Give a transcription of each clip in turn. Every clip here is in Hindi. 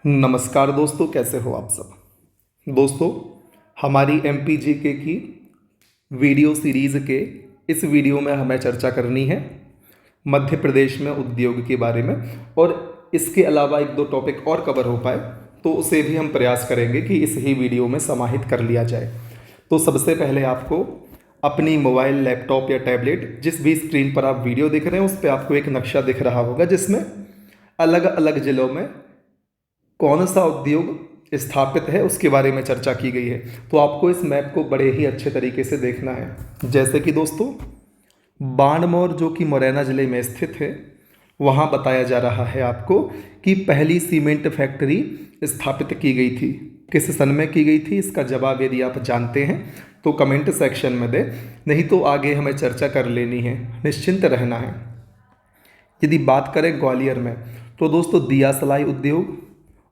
नमस्कार दोस्तों, कैसे हो आप सब। दोस्तों, हमारी MPGK की वीडियो सीरीज़ के इस वीडियो में हमें चर्चा करनी है मध्य प्रदेश में उद्योग के बारे में। और इसके अलावा एक दो टॉपिक और कवर हो पाए तो उसे भी हम प्रयास करेंगे कि इस ही वीडियो में समाहित कर लिया जाए। तो सबसे पहले आपको अपनी मोबाइल, लैपटॉप या टैबलेट, जिस भी स्क्रीन पर आप वीडियो देख रहे हैं उस पर आपको एक नक्शा दिख रहा होगा जिसमें अलग अलग जिलों में कौन सा उद्योग स्थापित है उसके बारे में चर्चा की गई है। तो आपको इस मैप को बड़े ही अच्छे तरीके से देखना है। जैसे कि दोस्तों, बाणमौर जो कि मुरैना ज़िले में स्थित है, वहाँ बताया जा रहा है आपको कि पहली सीमेंट फैक्ट्री स्थापित की गई थी। किस सन में की गई थी, इसका जवाब यदि आप जानते हैं तो कमेंट सेक्शन में दें, नहीं तो आगे हमें चर्चा कर लेनी है, निश्चिंत रहना है। यदि बात करें ग्वालियर में तो दोस्तों दिया सलाई उद्योग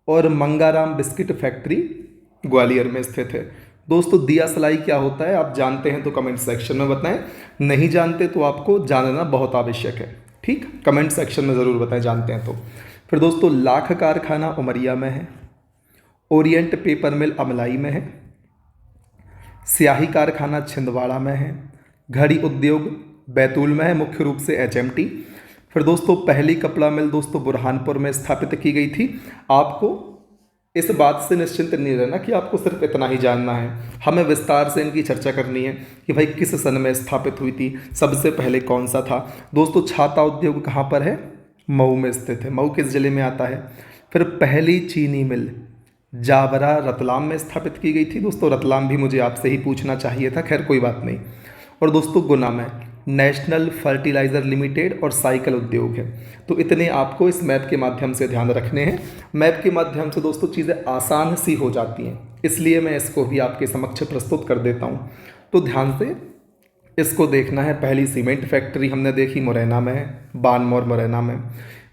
और मंगाराम बिस्किट फैक्ट्री ग्वालियर में स्थित है। दोस्तों, दिया सलाई क्या होता है, आप जानते हैं तो कमेंट सेक्शन में बताएं, नहीं जानते तो आपको जानना बहुत आवश्यक है। ठीक, कमेंट सेक्शन में ज़रूर बताएं जानते हैं तो। फिर दोस्तों, लाख कारखाना उमरिया में है, ओरिएंट पेपर मिल अमलाई में है, स्याही कारखाना छिंदवाड़ा में है, घड़ी उद्योग बैतूल में है, मुख्य रूप से HMT। फिर दोस्तों, पहली कपड़ा मिल दोस्तों बुरहानपुर में स्थापित की गई थी। आपको इस बात से निश्चिंत नहीं रहना कि आपको सिर्फ इतना ही जानना है, हमें विस्तार से इनकी चर्चा करनी है कि भाई किस सन में स्थापित हुई थी, सबसे पहले कौन सा था। दोस्तों, छाता उद्योग कहाँ पर है, मऊ में स्थित है। मऊ किस जिले में आता है। फिर पहली चीनी मिल जावरा रतलाम में स्थापित की गई थी। दोस्तों, रतलाम भी मुझे आपसे ही पूछना चाहिए था, खैर कोई बात नहीं। और दोस्तों, गुना में नेशनल फर्टिलाइज़र लिमिटेड और साइकिल उद्योग है। तो इतने आपको इस मैप के माध्यम से ध्यान रखने हैं। मैप के माध्यम से दोस्तों चीज़ें आसान सी हो जाती हैं, इसलिए मैं इसको भी आपके समक्ष प्रस्तुत कर देता हूँ। तो ध्यान से इसको देखना है। पहली सीमेंट फैक्ट्री हमने देखी मुरैना में है, बानमौर मुरैना में।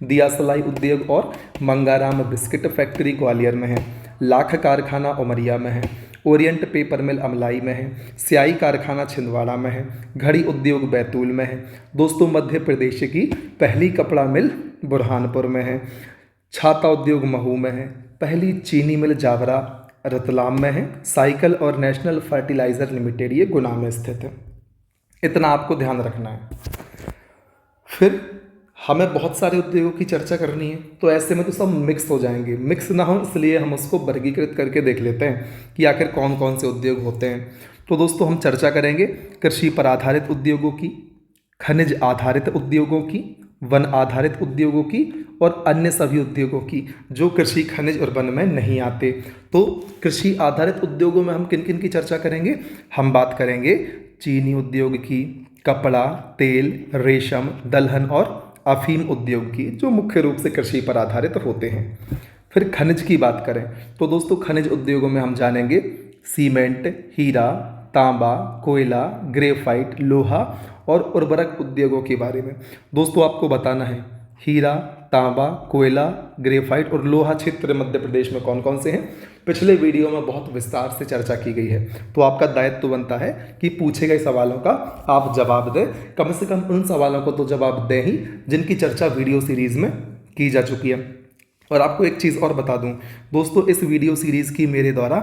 दिया सलाई उद्योग और मंगाराम बिस्किट फैक्ट्री ग्वालियर में है। लाख कारखाना उमरिया में है, ओरिएंट पेपर मिल अमलाई में है, स्याही कारखाना छिंदवाड़ा में है, घड़ी उद्योग बैतूल में है। दोस्तों, मध्य प्रदेश की पहली कपड़ा मिल बुरहानपुर में है, छाता उद्योग महू में है, पहली चीनी मिल जावरा रतलाम में है, साइकिल और नेशनल फर्टिलाइज़र लिमिटेड ये गुना में स्थित है। इतना आपको ध्यान रखना है। फिर हमें बहुत सारे उद्योगों की चर्चा करनी है, तो ऐसे में तो सब मिक्स हो जाएंगे। मिक्स ना हो इसलिए हम उसको वर्गीकृत करके देख लेते हैं कि आखिर कौन कौन से उद्योग होते हैं। तो दोस्तों, हम चर्चा करेंगे कृषि पर आधारित उद्योगों की, खनिज आधारित उद्योगों की, वन आधारित उद्योगों की और अन्य सभी उद्योगों की जो कृषि, खनिज और वन में नहीं आते। तो कृषि आधारित उद्योगों में हम किन किन की चर्चा करेंगे, हम बात करेंगे चीनी उद्योग की, कपड़ा, तेल, रेशम, दलहन और अफीम उद्योग की, जो मुख्य रूप से कृषि पर आधारित होते हैं। फिर खनिज की बात करें तो दोस्तों खनिज उद्योगों में हम जानेंगे सीमेंट, हीरा, तांबा, कोयला, ग्रेफाइट, लोहा और उर्वरक उद्योगों के बारे में। दोस्तों, आपको बताना है हीरा, तांबा, कोयला, ग्रेफाइट और लोहा क्षेत्र मध्य प्रदेश में कौन कौन से हैं। पिछले वीडियो में बहुत विस्तार से चर्चा की गई है, तो आपका दायित्व बनता है कि पूछे गए सवालों का आप जवाब दें। कम से कम उन सवालों को तो जवाब दें ही जिनकी चर्चा वीडियो सीरीज़ में की जा चुकी है। और आपको एक चीज़ और बता दूं दोस्तों, इस वीडियो सीरीज़ की मेरे द्वारा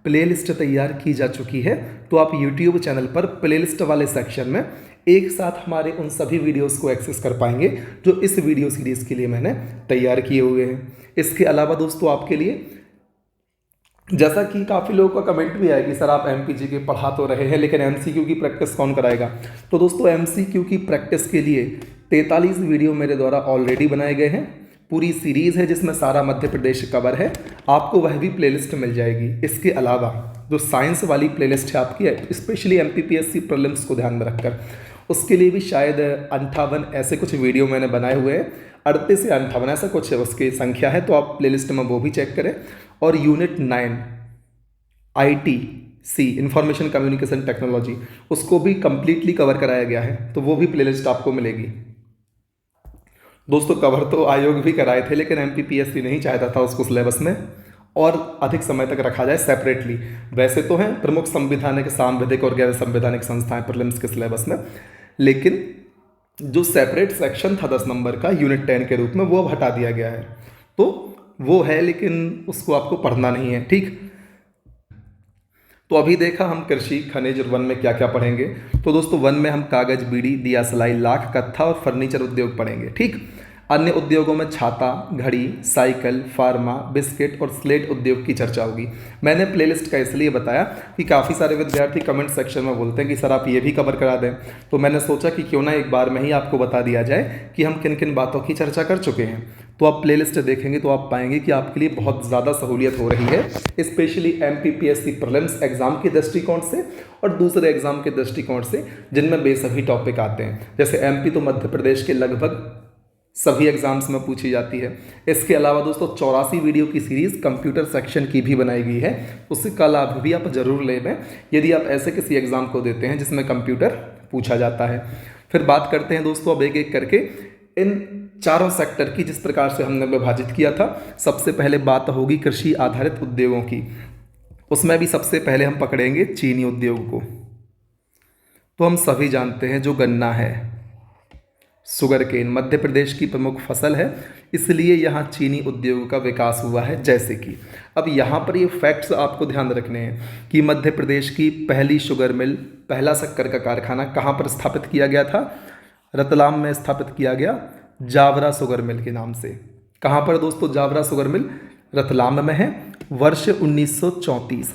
प्लेलिस्ट तैयार की जा चुकी है। तो आप यूट्यूब चैनल पर प्लेलिस्ट वाले सेक्शन में एक साथ हमारे उन सभी वीडियोस को एक्सेस कर पाएंगे जो इस वीडियो सीरीज़ के लिए मैंने तैयार किए हुए हैं। इसके अलावा दोस्तों, आपके लिए जैसा कि काफ़ी लोगों का कमेंट भी आया कि सर आप MPGK पढ़ा तो रहे हैं लेकिन MCQ की प्रैक्टिस कौन कराएगा। तो दोस्तों, MCQ की प्रैक्टिस के लिए 43 वीडियो मेरे द्वारा ऑलरेडी बनाए गए हैं। पूरी सीरीज़ है जिसमें सारा मध्य प्रदेश कवर है, आपको वह भी प्लेलिस्ट मिल जाएगी। इसके अलावा जो साइंस वाली प्लेलिस्ट है आपकी, स्पेशली MPPSC प्रीलिम्स को ध्यान में रखकर, उसके लिए भी शायद 58 ऐसे कुछ वीडियो मैंने बनाए हुए हैं, 38 से 58 ऐसा कुछ है उसकी संख्या है, तो आप प्लेलिस्ट में वो भी चेक करें। और unit 9 ITC information communication technology, उसको भी कंप्लीटली कवर कराया गया है, तो वो भी प्लेलिस्ट आपको मिलेगी। दोस्तों, कवर तो आयोग भी कराए थे लेकिन MPPSC नहीं चाहता था उसको सिलेबस में और अधिक समय तक रखा जाए सेपरेटली। वैसे तो हैं प्रमुख संवैधानिक, सांविधिक और गैर संवैधानिक संस्थाएं प्रीलिम्स के सिलेबस में, लेकिन जो सेपरेट सेक्शन था 10 नंबर का यूनिट 10 के रूप में, वो अब हटा दिया गया है। तो वो है लेकिन उसको आपको पढ़ना नहीं है, ठीक। तो अभी देखा हम कृषि, खनिज और वन में क्या क्या पढ़ेंगे। तो दोस्तों वन में हम कागज, बीड़ी, दिया सलाई, लाख, कत्था और फर्नीचर उद्योग पढ़ेंगे, ठीक। अन्य उद्योगों में छाता, घड़ी, साइकिल, फार्मा, बिस्किट और स्लेट उद्योग की चर्चा होगी। मैंने प्लेलिस्ट का इसलिए बताया कि काफ़ी सारे विद्यार्थी कमेंट सेक्शन में बोलते हैं कि सर आप ये भी कवर करा दें, तो मैंने सोचा कि क्यों ना एक बार में ही आपको बता दिया जाए कि हम किन किन बातों की चर्चा कर चुके हैं। तो आप प्लेलिस्ट देखेंगे तो आप पाएंगे कि आपके लिए बहुत ज़्यादा सहूलियत हो रही है, स्पेशली MPPSC प्रीलिम्स एग्जाम के दृष्टिकोण से और दूसरे एग्जाम के दृष्टिकोण से, जिनमें बेसभी टॉपिक आते हैं। जैसे MP तो मध्य प्रदेश के लगभग सभी एग्जाम्स में पूछी जाती है। इसके अलावा दोस्तों 84 वीडियो की सीरीज़ कंप्यूटर सेक्शन की भी बनाई गई है, उसका लाभ भी आप जरूर ले लें यदि आप ऐसे किसी एग्ज़ाम को देते हैं जिसमें कंप्यूटर पूछा जाता है। फिर बात करते हैं दोस्तों अब एक एक करके इन चारों सेक्टर की, जिस प्रकार से हमने विभाजित किया था। सबसे पहले बात होगी कृषि आधारित उद्योगों की, उसमें भी सबसे पहले हम पकड़ेंगे चीनी उद्योग को। तो हम सभी जानते हैं जो गन्ना है, शुगर केन मध्य प्रदेश की प्रमुख फसल है, इसलिए यहाँ चीनी उद्योग का विकास हुआ है। जैसे कि अब यहाँ पर ये फैक्ट्स आपको ध्यान रखने हैं कि मध्य प्रदेश की पहली शुगर मिल, पहला शक्कर का कारखाना कहाँ पर स्थापित किया गया था? रतलाम में स्थापित किया गया, जावरा शुगर मिल के नाम से। कहाँ पर दोस्तों? जावरा शुगर मिल रतलाम में है, वर्ष 1934।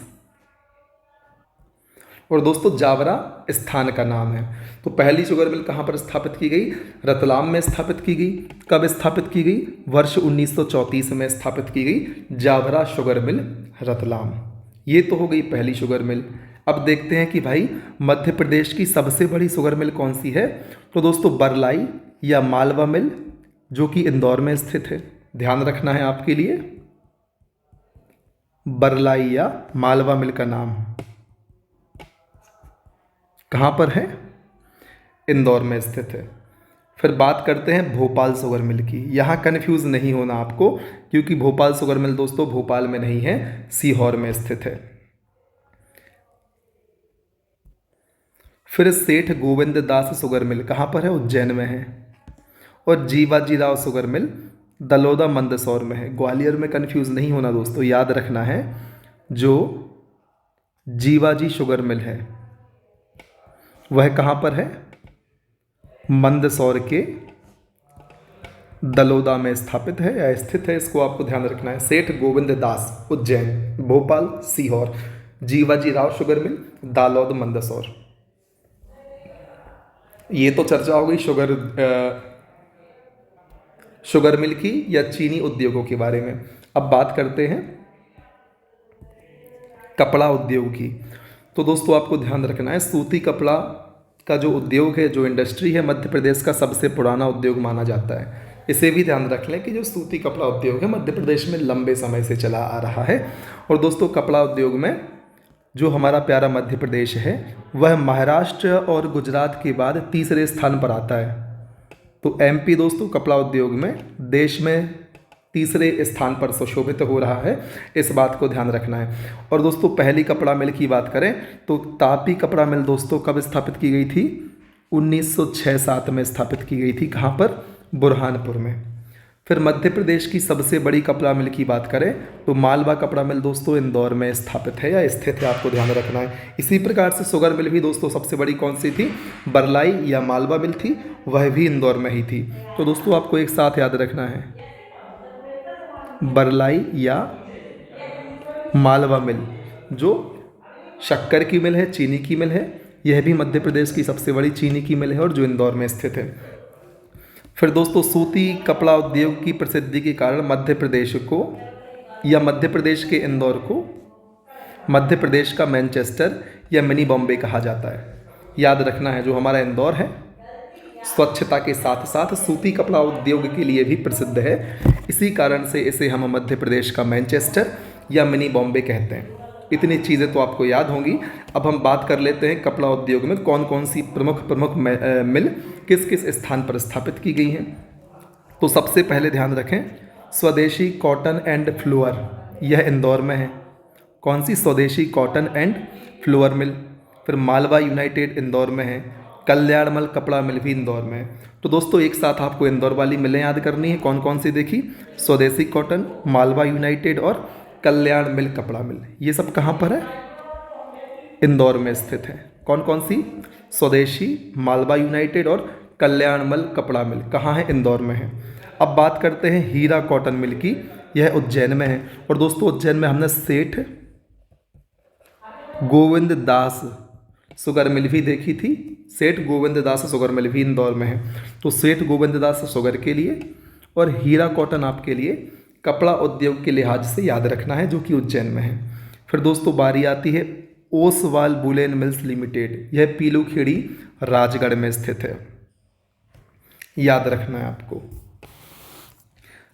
और दोस्तों जावरा स्थान का नाम है। तो पहली शुगर मिल कहाँ पर स्थापित की गई? रतलाम में स्थापित की गई। कब स्थापित की गई? वर्ष 1934 में स्थापित की गई जावरा शुगर मिल रतलाम। ये तो हो गई पहली शुगर मिल। अब देखते हैं कि भाई मध्य प्रदेश की सबसे बड़ी शुगर मिल कौन सी है? तो दोस्तों बरलाई या मालवा मिल, जो कि इंदौर में स्थित है। ध्यान रखना है आपके लिए, बरलाई या मालवा मिल का नाम कहाँ पर है? इंदौर में स्थित है। फिर बात करते हैं भोपाल शुगर मिल की। यहाँ कन्फ्यूज़ नहीं होना आपको, क्योंकि भोपाल शुगर मिल दोस्तों भोपाल में नहीं है, सीहोर में स्थित है। फिर सेठ गोविंद दास शुगर मिल कहाँ पर है? उज्जैन में है। और जीवाजी राव शुगर मिल दलोदा मंदसौर में है। ग्वालियर में कन्फ्यूज़ नहीं होना दोस्तों, याद रखना है जो जीवाजी शुगर मिल है वह कहाँ पर है? मंदसौर के दलोदा में स्थापित है या स्थित है, इसको आपको ध्यान रखना है। सेठ गोविंद दास उज्जैन, भोपाल, सीहोर, जीवाजी राव शुगर मिल दालौद मंदसौर। ये तो चर्चा हो गई शुगर मिल की या चीनी उद्योगों के बारे में। अब बात करते हैं कपड़ा उद्योग की। तो दोस्तों आपको ध्यान रखना है, सूती कपड़ा का जो उद्योग है, जो इंडस्ट्री है, मध्य प्रदेश का सबसे पुराना उद्योग माना जाता है। इसे भी ध्यान रख लें कि जो सूती कपड़ा उद्योग है मध्य प्रदेश में लंबे समय से चला आ रहा है। और दोस्तों कपड़ा उद्योग में जो हमारा प्यारा मध्य प्रदेश है वह महाराष्ट्र और गुजरात के बाद तीसरे स्थान पर आता है। तो MP दोस्तों कपड़ा उद्योग में देश में तीसरे स्थान पर सुशोभित हो रहा है, इस बात को ध्यान रखना है। और दोस्तों पहली कपड़ा मिल की बात करें तो तापी कपड़ा मिल दोस्तों कब स्थापित की गई थी? 1906-7 में स्थापित की गई थी। कहाँ पर? बुरहानपुर में। फिर मध्य प्रदेश की सबसे बड़ी कपड़ा मिल की बात करें तो मालवा कपड़ा मिल दोस्तों इंदौर में स्थापित है या स्थित है, आपको ध्यान रखना है। इसी प्रकार से शुगर मिल भी दोस्तों सबसे बड़ी कौन सी थी? बरलाई या मालवा मिल थी, वह भी इंदौर में ही थी। तो दोस्तों आपको एक साथ याद रखना है, बरलाई या मालवा मिल जो शक्कर की मिल है, चीनी की मिल है, यह भी मध्य प्रदेश की सबसे बड़ी चीनी की मिल है और जो इंदौर में स्थित है। फिर दोस्तों सूती कपड़ा उद्योग की प्रसिद्धि के कारण मध्य प्रदेश को या मध्य प्रदेश के इंदौर को मध्य प्रदेश का मैनचेस्टर या मिनी बॉम्बे कहा जाता है। याद रखना है जो हमारा इंदौर है स्वच्छता के साथ साथ सूती कपड़ा उद्योग के लिए भी प्रसिद्ध है, इसी कारण से इसे हम मध्य प्रदेश का मैनचेस्टर या मिनी बॉम्बे कहते हैं। इतनी चीज़ें तो आपको याद होंगी। अब हम बात कर लेते हैं कपड़ा उद्योग में कौन कौन सी प्रमुख मिल किस किस स्थान पर स्थापित की गई हैं। तो सबसे पहले ध्यान रखें स्वदेशी कॉटन एंड फ्लोअर, यह इंदौर में है। कौन सी? स्वदेशी कॉटन एंड फ्लोअर मिल। फिर मालवा यूनाइटेड इंदौर में है। कल्याणमल कपड़ा मिल भी इंदौर में है। तो दोस्तों एक साथ आपको इंदौर वाली मिलें याद करनी है। कौन कौन सी देखी? स्वदेशी कॉटन, मालवा यूनाइटेड और कल्याण मिल कपड़ा मिल। ये सब कहाँ पर है? इंदौर में स्थित है। कौन कौन सी? स्वदेशी, मालवा यूनाइटेड और कल्याणमल कपड़ा मिल कहाँ है? इंदौर में है। अब बात करते हैं हीरा कॉटन मिल की। यह उज्जैन में है। और दोस्तों उज्जैन में हमने सेठ गोविंद दास शुगर मिल भी देखी थी। सेठ गोविंद दास शुगर मिल भी इंदौर में है। तो सेठ गोविंद दास शुगर के लिए और हीरा कॉटन आपके लिए कपड़ा उद्योग के लिहाज से याद रखना है, जो कि उज्जैन में है। फिर दोस्तों बारी आती है ओसवाल वुलेन मिल्स लिमिटेड। यह पीलूखेड़ी राजगढ़ में स्थित है, याद रखना है आपको।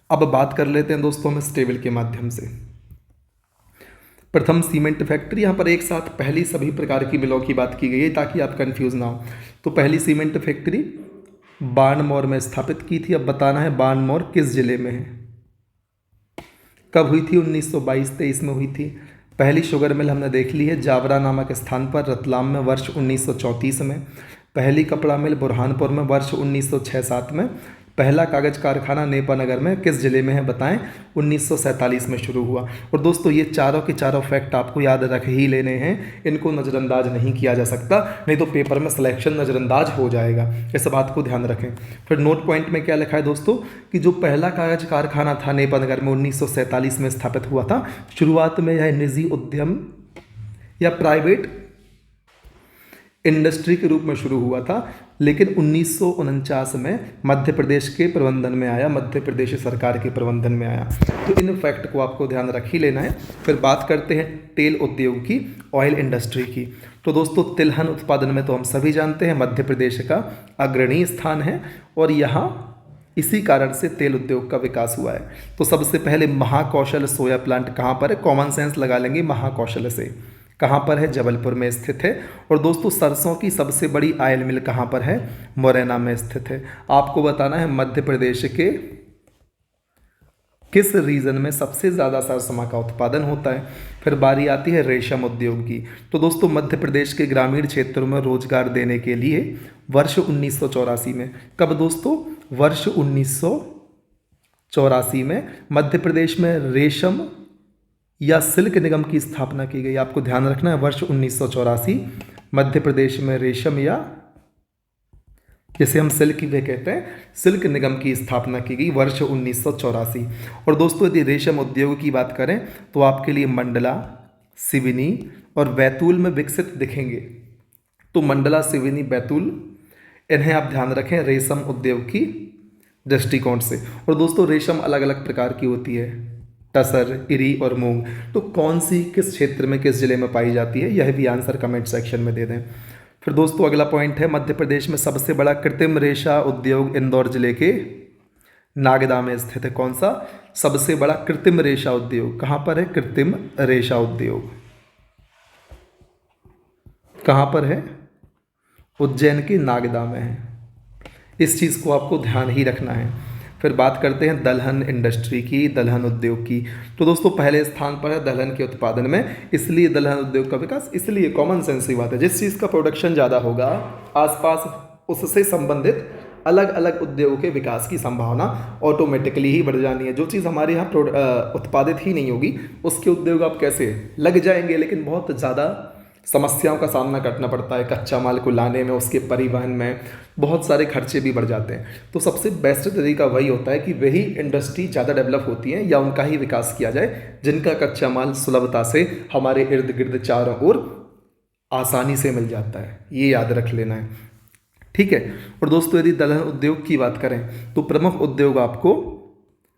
अब बात कर लेते हैं दोस्तों हम इस टेबल के माध्यम से। प्रथम सीमेंट फैक्ट्री, यहाँ पर एक साथ पहली सभी प्रकार की मिलों की बात की गई है ताकि आप कंफ्यूज ना हो। तो पहली सीमेंट फैक्ट्री बाणमौर में स्थापित की थी। अब बताना है बाणमौर किस जिले में है, कब हुई थी? 1922-23 में हुई थी। पहली शुगर मिल हमने देख ली है जावरा नामक स्थान पर रतलाम में वर्ष 1934 में। पहली कपड़ा मिल बुरहानपुर में वर्ष 1906-07 में। पहला कागज कारखाना नेपानगर में किस जिले में है बताएं? 1947 में शुरू हुआ। और दोस्तों ये चारों के चारों फैक्ट आपको याद रख ही लेने हैं, इनको नज़रअंदाज नहीं किया जा सकता, नहीं तो पेपर में सिलेक्शन नज़रअंदाज हो जाएगा। इस बात को ध्यान रखें। फिर नोट पॉइंट में क्या लिखा है दोस्तों कि जो पहला कागज कारखाना था नेपानगर में 1947 में स्थापित हुआ था। शुरुआत में यह निजी उद्यम या प्राइवेट इंडस्ट्री के रूप में शुरू हुआ था, लेकिन 1949 में मध्य प्रदेश के प्रबंधन में आया, मध्य प्रदेश सरकार के प्रबंधन में आया। तो इन फैक्ट को आपको ध्यान रख ही लेना है। फिर बात करते हैं तेल उद्योग की, ऑयल इंडस्ट्री की। तो दोस्तों तिलहन उत्पादन में तो हम सभी जानते हैं मध्य प्रदेश का अग्रणी स्थान है और यहाँ इसी कारण से तेल उद्योग का विकास हुआ है। तो सबसे पहले महाकौशल सोया प्लांट कहाँ पर है? कॉमन सेंस लगा लेंगे महाकौशल से। कहाँ पर है? जबलपुर में स्थित है। और दोस्तों सरसों की सबसे बड़ी ऑयल मिल कहाँ पर है? मुरैना में स्थित है। आपको बताना है मध्य प्रदेश के किस रीजन में सबसे ज़्यादा सरसों का उत्पादन होता है। फिर बारी आती है रेशम उद्योग की। तो दोस्तों मध्य प्रदेश के ग्रामीण क्षेत्रों में रोजगार देने के लिए वर्ष 1984 में, कब दोस्तों? वर्ष 1984 में मध्य प्रदेश में रेशम या सिल्क निगम की स्थापना की गई। आपको ध्यान रखना है वर्ष 1984 मध्य प्रदेश में रेशम या जिसे हम सिल्क भी कहते हैं सिल्क निगम की स्थापना की गई वर्ष 1984। और दोस्तों यदि रेशम उद्योग की बात करें तो आपके लिए मंडला, सिवनी और बैतूल में विकसित दिखेंगे। तो मंडला, सिवनी, बैतूल, इन्हें आप ध्यान रखें रेशम उद्योग की दृष्टिकोण से। और दोस्तों रेशम अलग अलग प्रकार की होती है, टसर, इरी और मूंग। तो कौन सी किस क्षेत्र में किस जिले में पाई जाती है, यह भी आंसर कमेंट सेक्शन में दे दें। फिर दोस्तों अगला पॉइंट है मध्य प्रदेश में सबसे बड़ा कृत्रिम रेशा उद्योग इंदौर जिले के नागदा में स्थित है। कौन सा? सबसे बड़ा कृत्रिम रेशा उद्योग कहाँ पर है? कृत्रिम रेशा उद्योग कहाँ पर है? उज्जैन के नागदा में है। इस चीज़ को आपको ध्यान ही रखना है। फिर बात करते हैं दलहन इंडस्ट्री की, दलहन उद्योग की। तो दोस्तों पहले स्थान पर है दलहन के उत्पादन में, इसलिए दलहन उद्योग का विकास, इसलिए कॉमन सेंस की बात है, जिस चीज़ का प्रोडक्शन ज़्यादा होगा आसपास उससे संबंधित अलग अलग उद्योगों के विकास की संभावना ऑटोमेटिकली ही बढ़ जानी है। जो चीज़ हमारे यहाँ उत्पादित ही नहीं होगी उसके उद्योग आप कैसे लग जाएंगे, लेकिन बहुत ज़्यादा समस्याओं का सामना करना पड़ता है। कच्चा माल को लाने में, उसके परिवहन में बहुत सारे खर्चे भी बढ़ जाते हैं। तो सबसे बेस्ट तरीका वही होता है कि वही इंडस्ट्री ज़्यादा डेवलप होती है या उनका ही विकास किया जाए जिनका कच्चा माल सुलभता से हमारे इर्द गिर्द चारों ओर आसानी से मिल जाता है। ये याद रख लेना है, ठीक है। और दोस्तों यदि दलहन उद्योग की बात करें तो प्रमुख उद्योग आपको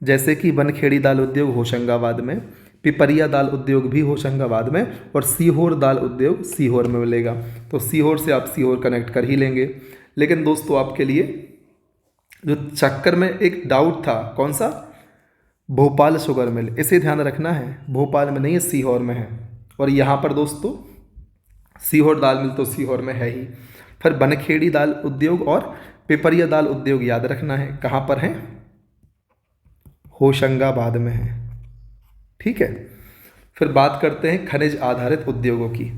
जैसे कि बनखेड़ी दाल उद्योग होशंगाबाद में, पिपरिया दाल उद्योग भी होशंगाबाद में और सीहोर दाल उद्योग सीहोर में मिलेगा। तो सीहोर से आप सीहोर कनेक्ट कर ही लेंगे। लेकिन दोस्तों आपके लिए जो चक्कर में एक डाउट था, कौन सा? भोपाल शुगर मिल, इसे ध्यान रखना है। भोपाल में नहीं है, सीहोर में है। और यहाँ पर दोस्तों सीहोर दाल मिल तो सीहोर में है ही। फिर बनखेड़ी दाल उद्योग और पिपरिया दाल उद्योग याद रखना है, कहाँ पर है? होशंगाबाद में है, ठीक है। फिर बात करते हैं खनिज आधारित उद्योगों की।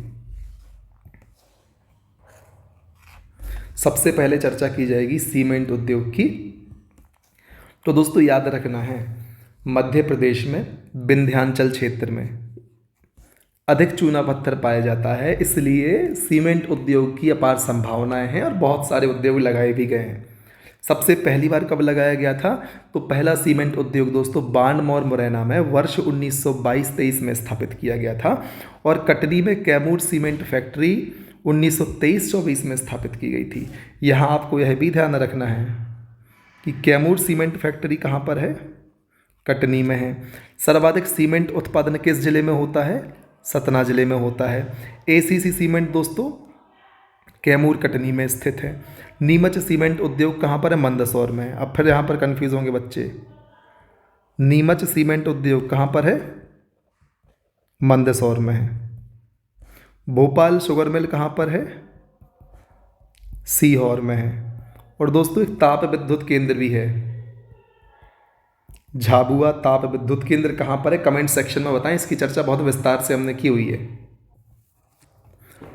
सबसे पहले चर्चा की जाएगी सीमेंट उद्योग की। तो दोस्तों याद रखना है, मध्य प्रदेश में विंध्याचल क्षेत्र में अधिक चूना पत्थर पाया जाता है, इसलिए सीमेंट उद्योग की अपार संभावनाएं हैं और बहुत सारे उद्योग लगाए भी गए हैं। सबसे पहली बार कब लगाया गया था? तो पहला सीमेंट उद्योग दोस्तों बाणमौर मुरैना में वर्ष 1922-23 में स्थापित किया गया था और कटनी में कैमूर सीमेंट फैक्ट्री 1923-24 में स्थापित की गई थी। यहाँ आपको यह भी ध्यान रखना है कि कैमूर सीमेंट फैक्ट्री कहाँ पर है? कटनी में है। सर्वाधिक सीमेंट उत्पादन किस जिले में होता है? सतना जिले में होता है। एसीसी सीमेंट दोस्तों कैमूर कटनी में स्थित है। नीमच सीमेंट उद्योग कहाँ पर है? मंदसौर में। अब फिर यहाँ पर कन्फ्यूज होंगे बच्चे, नीमच सीमेंट उद्योग कहाँ पर है? मंदसौर में है। भोपाल शुगर मिल कहाँ पर है? सीहोर में है। और दोस्तों एक ताप विद्युत केंद्र भी है, झाबुआ ताप विद्युत केंद्र कहाँ पर है? कमेंट सेक्शन में बताएं, इसकी चर्चा बहुत विस्तार से हमने की हुई है।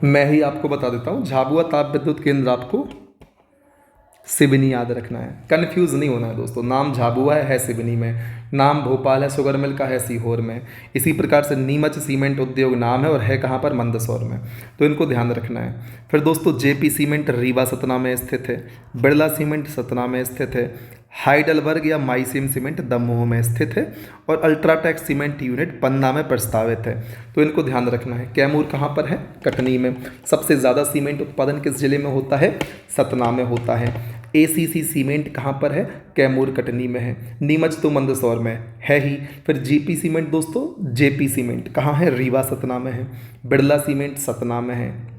मैं ही आपको बता देता हूँ, झाबुआ ताप विद्युत केंद्र आपको सिवनी याद रखना है, कन्फ्यूज़ नहीं होना है दोस्तों। नाम झाबुआ है सिवनी में, नाम भोपाल है शुगर मिल का है सीहोर में। इसी प्रकार से नीमच सीमेंट उद्योग नाम है और है कहाँ पर? मंदसौर में। तो इनको ध्यान रखना है। फिर दोस्तों जेपी सीमेंट रीवा सतना में स्थित है। बिरला सीमेंट सतना में स्थित है। हाइडलबर्ग या माइसिम सीमेंट दमोह में स्थित है और अल्ट्राटेक सीमेंट यूनिट पन्ना में प्रस्तावित है। तो इनको ध्यान रखना है। कैमूर कहाँ पर है? कटनी में। सबसे ज़्यादा सीमेंट उत्पादन किस जिले में होता है? सतना में होता है। एसीसी सीमेंट कहाँ पर है? कैमूर कटनी में है। नीमच तो मंदसौर में है ही। फिर जीपी सीमेंट दोस्तों, जेपी सीमेंट कहाँ है? रीवा सतना में है। बिरला सीमेंट सतना में है।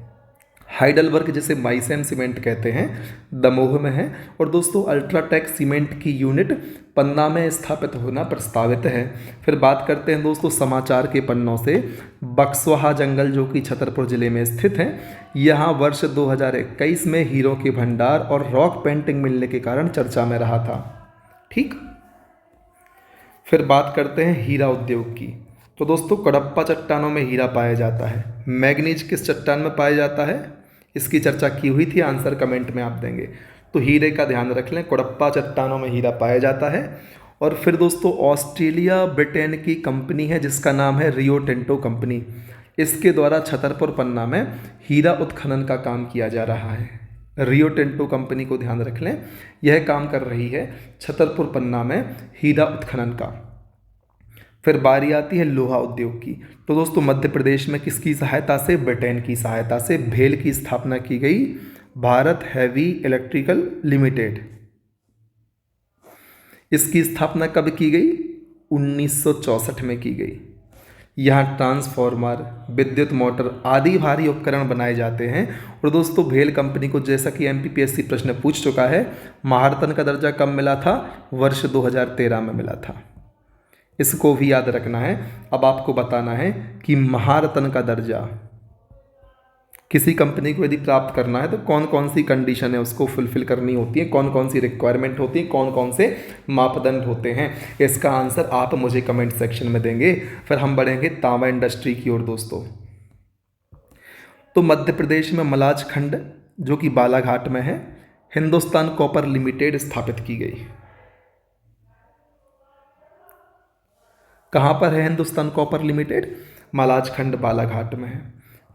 हाइडलबर्ग जिसे माइसेम सीमेंट कहते हैं दमोह में है। और दोस्तों अल्ट्राटेक सीमेंट की यूनिट पन्ना में स्थापित होना प्रस्तावित है। फिर बात करते हैं दोस्तों समाचार के पन्नों से। बक्सवाहा जंगल जो कि छतरपुर जिले में स्थित है, यहाँ वर्ष 2021 में हीरो के भंडार और रॉक पेंटिंग मिलने के कारण चर्चा में रहा था। ठीक, फिर बात करते हैं हीरा उद्योग की। तो दोस्तों कडप्पा चट्टानों में हीरा पाया जाता है। मैग्नीज किस चट्टान में पाया जाता है? इसकी चर्चा की हुई थी, आंसर कमेंट में आप देंगे। तो हीरे का ध्यान रख लें, कडप्पा चट्टानों में हीरा पाया जाता है। और फिर दोस्तों ऑस्ट्रेलिया ब्रिटेन की कंपनी है जिसका नाम है रियो टिंटो कंपनी, इसके द्वारा छतरपुर पन्ना में हीरा उत्खनन का काम किया जा रहा है। रियो टिंटो कंपनी को ध्यान रख लें, यह काम कर रही है छतरपुर पन्ना में हीरा उत्खनन का। फिर बारी आती है लोहा उद्योग की। तो दोस्तों मध्य प्रदेश में किसकी सहायता से? ब्रिटेन की सहायता से भेल की स्थापना की गई, भारत हैवी इलेक्ट्रिकल लिमिटेड। इसकी स्थापना कब की गई? 1964 में की गई। यहाँ ट्रांसफॉर्मर, विद्युत मोटर आदि भारी उपकरण बनाए जाते हैं। और दोस्तों भेल कंपनी को जैसा कि एमपीपीएससी प्रश्न पूछ चुका है, महारत्न का दर्जा कब मिला था? वर्ष 2013 में मिला था। इसको भी याद रखना है। अब आपको बताना है कि महारत्न का दर्जा किसी कंपनी को यदि प्राप्त करना है तो कौन कौन सी कंडीशन है उसको फुलफिल करनी होती है, कौन कौन सी रिक्वायरमेंट होती है, कौन कौन से मापदंड होते हैं। इसका आंसर आप मुझे कमेंट सेक्शन में देंगे। फिर हम बढ़ेंगे तांबा इंडस्ट्री की ओर दोस्तों। तो मध्य प्रदेश में मलाज खंड जो कि बालाघाट में है, हिंदुस्तान कॉपर लिमिटेड स्थापित की गई। कहाँ पर है हिंदुस्तान कॉपर लिमिटेड? मलाज खंड बालाघाट में है।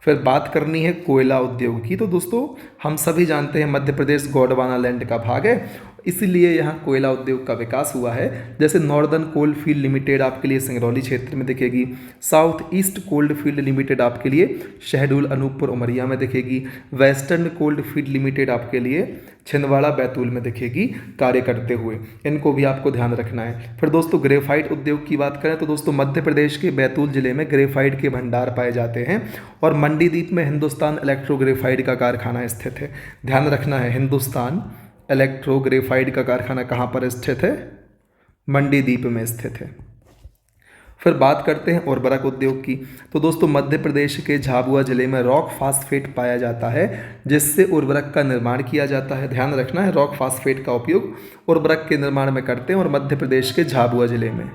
फिर बात करनी है कोयला उद्योग की। तो दोस्तों हम सभी जानते हैं मध्य प्रदेश गोंडवाना लैंड का भाग है, इसीलिए यहाँ कोयला उद्योग का विकास हुआ है। जैसे नॉर्दर्न कोल फील्ड लिमिटेड आपके लिए सिंगरौली क्षेत्र में दिखेगी, south east cold field limited आपके लिए शहडोल अनूपपुर उमरिया में दिखेगी, वेस्टर्न कोल्ड फील्ड लिमिटेड आपके लिए छिंदवाड़ा बैतूल में दिखेगी कार्य करते हुए। इनको भी आपको ध्यान रखना है। फिर दोस्तों ग्रेफाइट उद्योग की बात करें तो दोस्तों मध्य प्रदेश के बैतूल जिले में ग्रेफाइट के भंडार पाए जाते हैं और मंडीदीप में हिंदुस्तान इलेक्ट्रोग्रेफाइट का कारखाना स्थित है। ध्यान रखना है, हिंदुस्तान इलेक्ट्रोग्रेफाइट का कारखाना कहाँ पर स्थित है? मंडीदीप में स्थित है। फिर बात करते हैं उर्वरक उद्योग की। तो दोस्तों मध्य प्रदेश के झाबुआ जिले में रॉक फास्फेट पाया जाता है जिससे उर्वरक का निर्माण किया जाता है। ध्यान रखना है, रॉक फास्फेट का उपयोग उर्वरक के निर्माण में करते हैं और मध्य प्रदेश के झाबुआ जिले में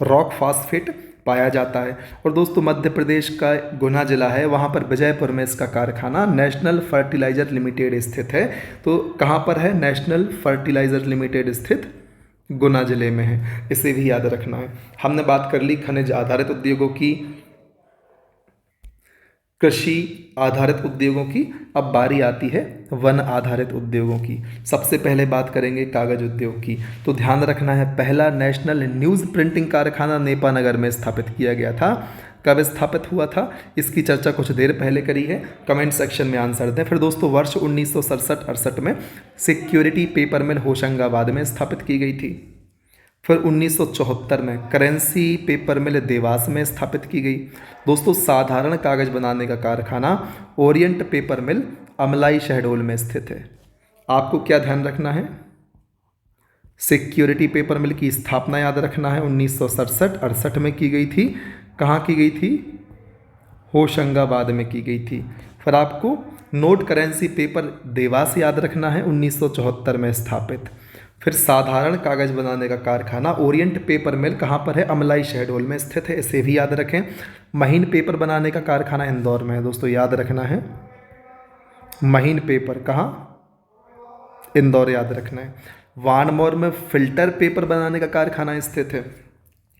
रॉक फास्फेट पाया जाता है। और दोस्तों मध्य प्रदेश का गुना जिला है, वहाँ पर विजयपुर में इसका कारखाना नेशनल फर्टिलाइज़र लिमिटेड स्थित है। तो कहाँ पर है? नेशनल फर्टिलाइज़र लिमिटेड स्थित गुना जिले में है, इसे भी याद रखना है। हमने बात कर ली खनिज आधारित उद्योगों की, कृषि आधारित उद्योगों की। अब बारी आती है वन आधारित उद्योगों की। सबसे पहले बात करेंगे कागज उद्योग की। तो ध्यान रखना है, पहला नेशनल न्यूज़ प्रिंटिंग कारखाना नेपानगर में स्थापित किया गया था। कब स्थापित हुआ था, इसकी चर्चा कुछ देर पहले करी है। कमेंट सेक्शन में आंसर दें। फिर दोस्तों वर्ष 1967-68 में सिक्योरिटी पेपर मिल होशंगाबाद में स्थापित की गई थी। फिर 1974 में करेंसी पेपर मिल देवास में स्थापित की गई। दोस्तों साधारण कागज बनाने का कारखाना ओरिएंट पेपर मिल अमलाई शहडोल में स्थित है। आपको क्या ध्यान रखना है? सिक्योरिटी पेपर मिल की स्थापना याद रखना है, 1967-68 में की गई थी। कहाँ की गई थी? होशंगाबाद में की गई थी। फिर आपको नोट करेंसी पेपर देवास याद रखना है, 1974 में स्थापित। फिर साधारण कागज बनाने का कारखाना ओरिएंट पेपर मिल कहाँ पर है? अमलाई शहडोल में स्थित है, इसे भी याद रखें। महीन पेपर बनाने का कारखाना इंदौर में है, दोस्तों याद रखना है। महीन पेपर कहाँ? इंदौर याद रखना है। वानमोर में फिल्टर पेपर बनाने का कारखाना स्थित है।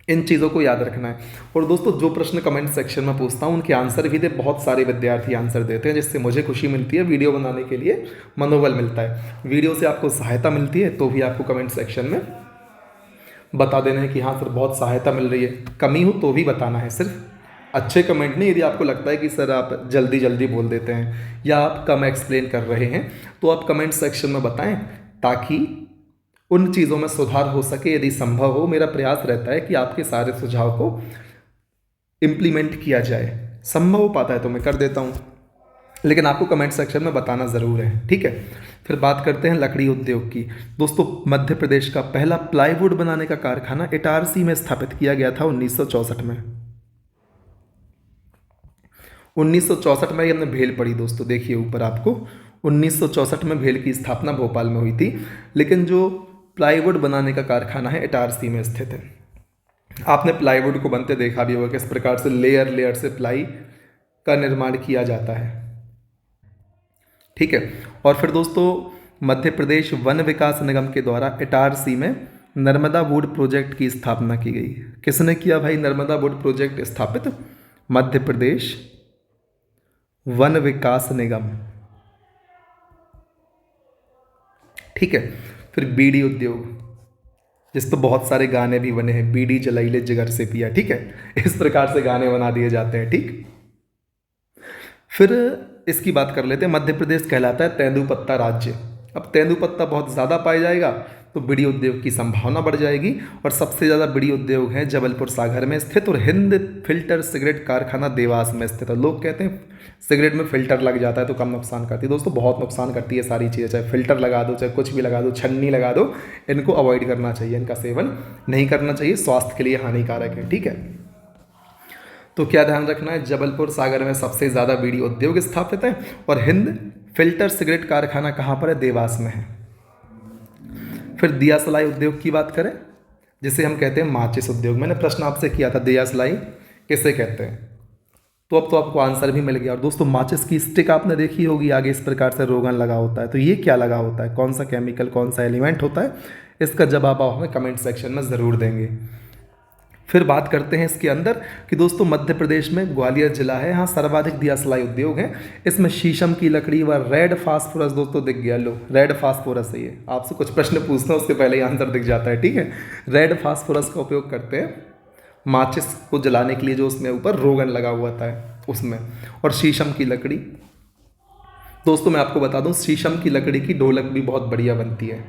इन चीज़ों को याद रखना है। और दोस्तों जो प्रश्न कमेंट सेक्शन में पूछता हूँ उनके आंसर भी दे, बहुत सारे विद्यार्थी आंसर देते हैं, जिससे मुझे खुशी मिलती है, वीडियो बनाने के लिए मनोबल मिलता है। वीडियो से आपको सहायता मिलती है तो भी आपको कमेंट सेक्शन में बता देना है कि हाँ सर बहुत सहायता मिल रही है। कमी हो तो भी बताना है, सिर्फ अच्छे कमेंट नहीं। यदि आपको लगता है कि सर आप जल्दी जल्दी बोल देते हैं या आप कम एक्सप्लेन कर रहे हैं तो आप कमेंट सेक्शन में बताएं, ताकि उन चीज़ों में सुधार हो सके। यदि संभव हो, मेरा प्रयास रहता है कि आपके सारे सुझाव को इम्प्लीमेंट किया जाए। संभव हो पाता है तो मैं कर देता हूँ, लेकिन आपको कमेंट सेक्शन में बताना ज़रूर है, ठीक है। फिर बात करते हैं लकड़ी उद्योग की। दोस्तों मध्य प्रदेश का पहला प्लाईवुड बनाने का कारखाना इटारसी में स्थापित किया गया था 1964 में। 1964 में हमने भेल पढ़ी दोस्तों, देखिए ऊपर आपको 1964 में भेल की स्थापना भोपाल में हुई थी। लेकिन जो प्लाईवुड बनाने का कारखाना है इटारसी में स्थित है। आपने प्लाईवुड को बनते देखा भी होगा, किस प्रकार से लेयर लेयर से प्लाई का निर्माण किया जाता है, ठीक है। और फिर दोस्तों मध्य प्रदेश वन विकास निगम के द्वारा इटारसी में नर्मदा वुड प्रोजेक्ट की स्थापना की गई। किसने किया भाई नर्मदा वुड प्रोजेक्ट स्थापित? मध्य प्रदेश वन विकास निगम, ठीक है। फिर बीड़ी उद्योग, जिस पर बहुत सारे गाने भी बने हैं, बीड़ी जलाई ले जिगर से पिया, ठीक है। इस प्रकार से गाने बना दिए जाते हैं, ठीक। फिर इसकी बात कर लेते हैं। मध्य प्रदेश कहलाता है तेंदुपत्ता राज्य। अब तेंदुपत्ता बहुत ज़्यादा पाया जाएगा तो बीड़ी उद्योग की संभावना बढ़ जाएगी। और सबसे ज़्यादा बीड़ी उद्योग है जबलपुर सागर में स्थित, और हिंद फिल्टर सिगरेट कारखाना देवास में स्थित है। लोग कहते हैं सिगरेट में फिल्टर लग जाता है तो कम नुकसान करती है। दोस्तों बहुत नुकसान करती है सारी चीज़ें, चाहे फिल्टर लगा दो, चाहे कुछ भी लगा दो, छन्नी लगा दो, इनको अवॉइड करना चाहिए, इनका सेवन नहीं करना चाहिए, स्वास्थ्य के लिए हानिकारक है, ठीक है। तो क्या ध्यान रखना है, जबलपुर सागर में सबसे ज़्यादा बीड़ी उद्योग स्थापित है। और हिंद फिल्टर सिगरेट कारखाना कहाँ पर है? देवास में है। फिर दिया सलाई उद्योग की बात करें, जिसे हम कहते हैं माचिस उद्योग। मैंने प्रश्न आपसे किया था दिया सलाई किसे कहते हैं, तो अब तो आपको आंसर भी मिल गया। और दोस्तों माचिस की स्टिक आपने देखी होगी, आगे इस प्रकार से रोगन लगा होता है, तो ये क्या लगा होता है, कौन सा केमिकल, कौन सा एलिमेंट होता है, इसका जवाब आप हमें कमेंट सेक्शन में ज़रूर देंगे। फिर बात करते हैं इसके अंदर कि दोस्तों मध्य प्रदेश में ग्वालियर जिला है, यहाँ सर्वाधिक दिया सलाई उद्योग है। इसमें शीशम की लकड़ी व रेड फास्फोरस, दोस्तों दिख गया, लो रेड फास्फोरस है ये। आपसे कुछ प्रश्न पूछना उसके पहले ही आंसर दिख जाता है, ठीक है। रेड फास्फोरस का उपयोग करते हैं माचिस को जलाने के लिए, जो उसमें ऊपर रोगन लगा हुआ था उसमें। और शीशम की लकड़ी, दोस्तों मैं आपको बता दूं शीशम की लकड़ी की ढोलक भी बहुत बढ़िया बनती है।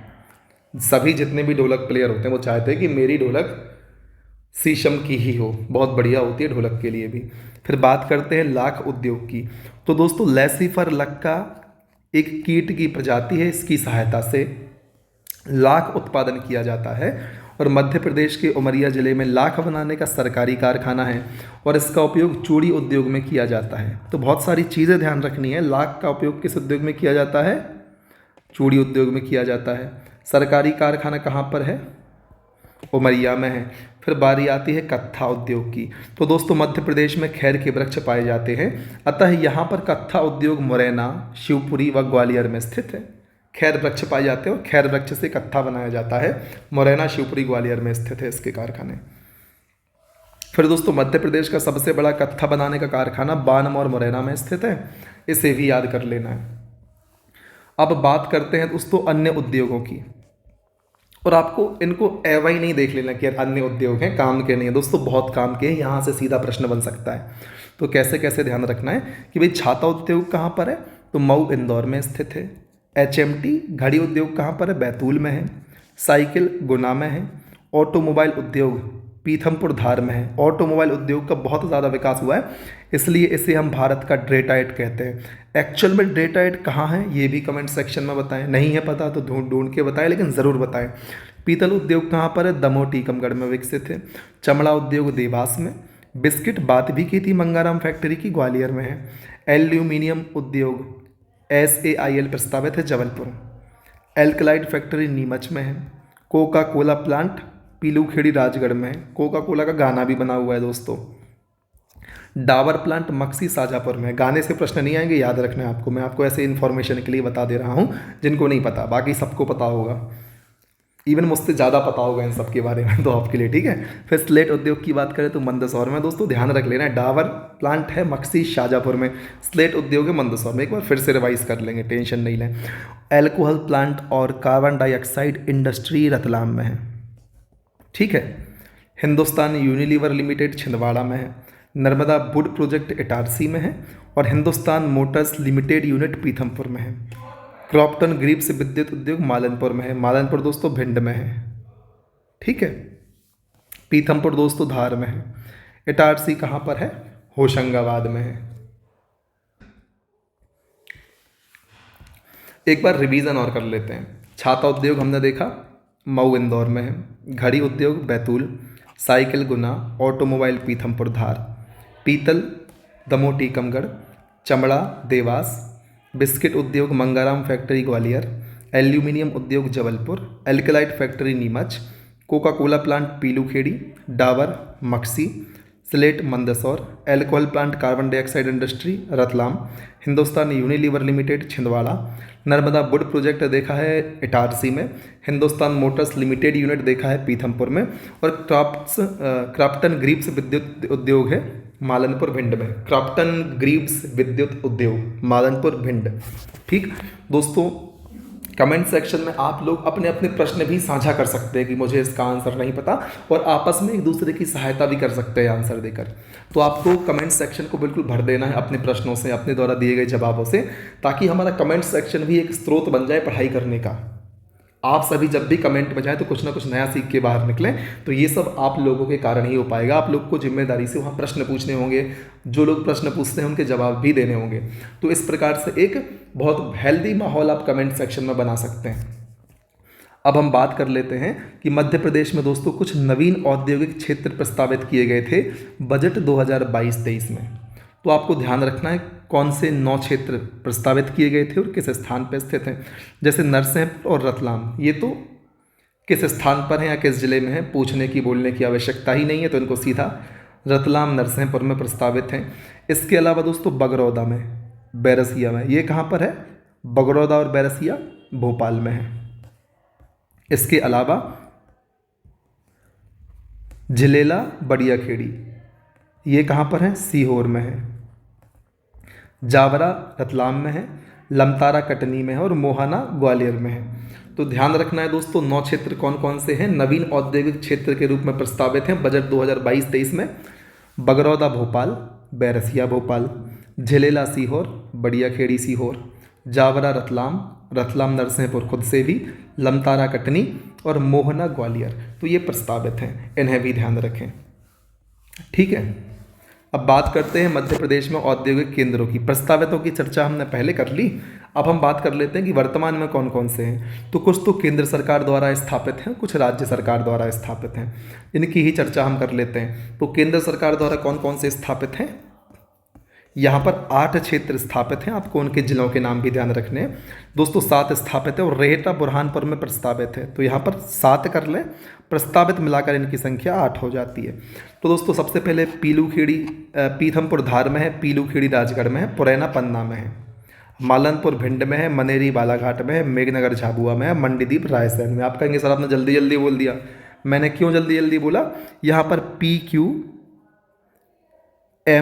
सभी जितने भी ढोलक प्लेयर होते हैं वो चाहते हैं कि मेरी ढोलक शीशम की ही हो, बहुत बढ़िया होती है ढोलक के लिए भी। फिर बात करते हैं लाख उद्योग की। तो दोस्तों लैसीफर लक्का एक कीट की प्रजाति है, इसकी सहायता से लाख उत्पादन किया जाता है। और मध्य प्रदेश के उमरिया जिले में लाख बनाने का सरकारी कारखाना है और इसका उपयोग चूड़ी उद्योग में किया जाता है। तो बहुत सारी चीज़ें ध्यान रखनी है। लाख का उपयोग किस उद्योग में किया जाता है? चूड़ी उद्योग में किया जाता है। सरकारी कारखाना कहाँ पर है? उमरिया में है। फिर बारी आती है कत्था उद्योग की। तो दोस्तों मध्य प्रदेश में खैर के वृक्ष पाए जाते हैं, अतः यहाँ पर कत्था उद्योग मुरैना, शिवपुरी व ग्वालियर में स्थित है। खैर वृक्ष पाए जाते हैं और खैर वृक्ष से कत्था बनाया जाता है, मुरैना, शिवपुरी, ग्वालियर में स्थित है इसके कारखाने। फिर दोस्तों मध्य प्रदेश का सबसे बड़ा कत्था बनाने का कारखाना बानम और मुरैना में स्थित है, इसे भी याद कर लेना है। अब बात करते हैं दोस्तों अन्य उद्योगों की, और आपको इनको एवं ही नहीं देख लेना कि अन्य उद्योग हैं, काम के नहीं है दोस्तों, बहुत काम के हैं, यहाँ से सीधा प्रश्न बन सकता है। तो कैसे कैसे ध्यान रखना है कि भाई छाता उद्योग कहाँ पर है, तो मऊ इंदौर में स्थित है। HMT घड़ी उद्योग कहाँ पर है, बैतूल में है। साइकिल गुना में है। ऑटोमोबाइल उद्योग पीथमपुर धार में है। ऑटोमोबाइल उद्योग का बहुत ज़्यादा विकास हुआ है, इसलिए इसे हम भारत का ड्रेटाइट कहते हैं। एक्चुअल में ड्रेटाइट कहाँ है ये भी कमेंट सेक्शन में बताएं, नहीं है पता तो ढूंढ के बताएं, लेकिन ज़रूर बताएं। पीतल उद्योग कहाँ पर है, दमोह टीकमगढ़ में विकसित है। चमड़ा उद्योग देवास में। बिस्किट बात भी की थी मंगाराम फैक्ट्री की, ग्वालियर में है। एल्यूमिनियम उद्योग SAIL प्रस्तावित है, जबलपुर। एल्कलाइड फैक्ट्री नीमच में है। Coca Cola plant Pilukhedi Rajgarh में है। कोका कोला का गाना भी बना हुआ है दोस्तों। डाबर प्लांट मक्सी शाजापुर में है। गाने से प्रश्न नहीं आएंगे, याद रखना है आपको, मैं आपको ऐसे इन्फॉर्मेशन के लिए बता दे रहा हूँ जिनको नहीं पता, बाकी सबको पता होगा, इवन मुझसे ज़्यादा पता होगा इन सब के बारे में तो आपके लिए, ठीक है। फिर स्लेट उद्योग की बात करें तो मंदसौर में दोस्तों, ध्यान रख लेना, डाबर प्लांट है मक्सी शाजापुर में, स्लेट उद्योग है मंदसौर में। एक बार फिर से रिवाइज कर लेंगे, टेंशन नहीं लें। एल्कोहल प्लांट और कार्बन डाइऑक्साइड इंडस्ट्री रतलाम में है, ठीक है। हिंदुस्तान यूनिलीवर लिमिटेड छिंदवाड़ा में है। नर्मदा वुड प्रोजेक्ट इटारसी में है। और Hindustan Motors limited unit Pithampur में है। क्रॉप्टन ग्रीव्स विद्युत उद्योग मालनपुर में है। मालनपुर दोस्तों भिंड में है, ठीक है। पीथमपुर दोस्तों धार में है। इटारसी कहाँ पर है, होशंगाबाद में है। एक बार रिवीजन और कर लेते हैं। छाता उद्योग हमने देखा मऊ इंदौर में है। घड़ी उद्योग बैतूल। साइकिल गुना। ऑटोमोबाइल पीथमपुर धार। पीतल दमोह टीकमगढ़। चमड़ा देवास। बिस्किट उद्योग मंगाराम फैक्ट्री ग्वालियर। एल्यूमिनियम उद्योग जबलपुर। एल्कलाइट factory Neemuch. Coca Cola plant Pilukhedi. Dabur Maksi. Slate Mandsaur. Alcohol plant carbon dioxide industry Ratlam. Hindustan Unilever limited Chhindwara. Narmada wood project देखा है इटारसी में। हिंदुस्तान मोटर्स लिमिटेड यूनिट देखा है पीथमपुर में। और क्रॉप्टन ग्रीव्स विद्युत उद्योग है मालनपुर भिंड में। क्रॉप्टन ग्रीव्स विद्युत उद्योग मालनपुर भिंड, ठीक दोस्तों। कमेंट सेक्शन में आप लोग अपने अपने प्रश्न भी साझा कर सकते हैं कि मुझे इसका आंसर नहीं पता, और आपस में एक दूसरे की सहायता भी कर सकते हैं आंसर देकर। तो आपको कमेंट सेक्शन को बिल्कुल भर देना है अपने प्रश्नों से, अपने द्वारा दिए गए जवाबों से, ताकि हमारा कमेंट सेक्शन भी एक स्रोत बन जाए पढ़ाई करने का। आप सभी जब भी कमेंट में जाए तो कुछ ना कुछ नया सीख के बाहर निकलें, तो ये सब आप लोगों के कारण ही हो पाएगा। आप लोग को जिम्मेदारी से वहाँ प्रश्न पूछने होंगे, जो लोग प्रश्न पूछते हैं उनके जवाब भी देने होंगे। तो इस प्रकार से एक बहुत हेल्दी माहौल आप कमेंट सेक्शन में बना सकते हैं। अब हम बात कर लेते हैं कि मध्य प्रदेश में दोस्तों कुछ नवीन औद्योगिक क्षेत्र प्रस्तावित किए गए थे बजट 2022-23 में। तो आपको ध्यान रखना है कौन से 9 क्षेत्र प्रस्तावित किए गए थे और किस स्थान पर स्थित हैं। जैसे नरसिंहपुर और रतलाम, ये तो किस स्थान पर है या किस जिले में है पूछने की बोलने की आवश्यकता ही नहीं है, तो इनको सीधा रतलाम नरसिंहपुर में प्रस्तावित हैं। इसके अलावा दोस्तों बगरौदा में, बैरसिया में, ये कहाँ पर है, बगरौदा और बैरसिया भोपाल में है। इसके अलावा झिलेला बड़ियाखेड़ी, ये कहाँ पर है, सीहोर में है। जावरा रतलाम में है। लमतारा कटनी में है। और मोहाना ग्वालियर में है। तो ध्यान रखना है दोस्तों 9 क्षेत्र कौन कौन से हैं, नवीन औद्योगिक क्षेत्र के रूप में प्रस्तावित हैं बजट 2022-23 में। बगरौदा भोपाल, बैरसिया भोपाल, झिलेला सीहोर, बड़ियाखेड़ी सीहोर, जावरा रतलाम, रतलाम नरसिंहपुर खुद से भी, लमतारा कटनी और मोहना ग्वालियर, तो ये प्रस्तावित हैं, इन्हें भी ध्यान रखें, ठीक है। अब बात करते हैं मध्य प्रदेश में औद्योगिक केंद्रों की। प्रस्तावितों की चर्चा हमने पहले कर ली, अब हम बात कर लेते हैं कि वर्तमान में कौन कौन से हैं। तो कुछ तो केंद्र सरकार द्वारा स्थापित हैं, कुछ राज्य सरकार द्वारा स्थापित हैं, इनकी ही चर्चा हम कर लेते हैं। तो केंद्र सरकार द्वारा कौन कौन से स्थापित हैं यहाँ पर 8 क्षेत्र स्थापित हैं, आपको उनके जिलों के नाम भी ध्यान रखने हैं दोस्तों। 7 स्थापित है और रेहटा बुरहानपुर में प्रस्तावित है, तो यहाँ पर 7 कर लें, प्रस्तावित मिलाकर इनकी संख्या 8 हो जाती है। तो दोस्तों सबसे पहले पीलूखेड़ी पीथमपुर धार में है, पीलूखेड़ी राजगढ़ में है, पुरैना पन्ना में है, मालनपुर भिंड में है, मनेरी बालाघाट में है, मेघनगर झाबुआ में है, मंडीदीप रायसेन में। आप कहेंगे सर आपने जल्दी जल्दी बोल दिया, मैंने क्यों जल्दी जल्दी बोला? यहाँ पर PQM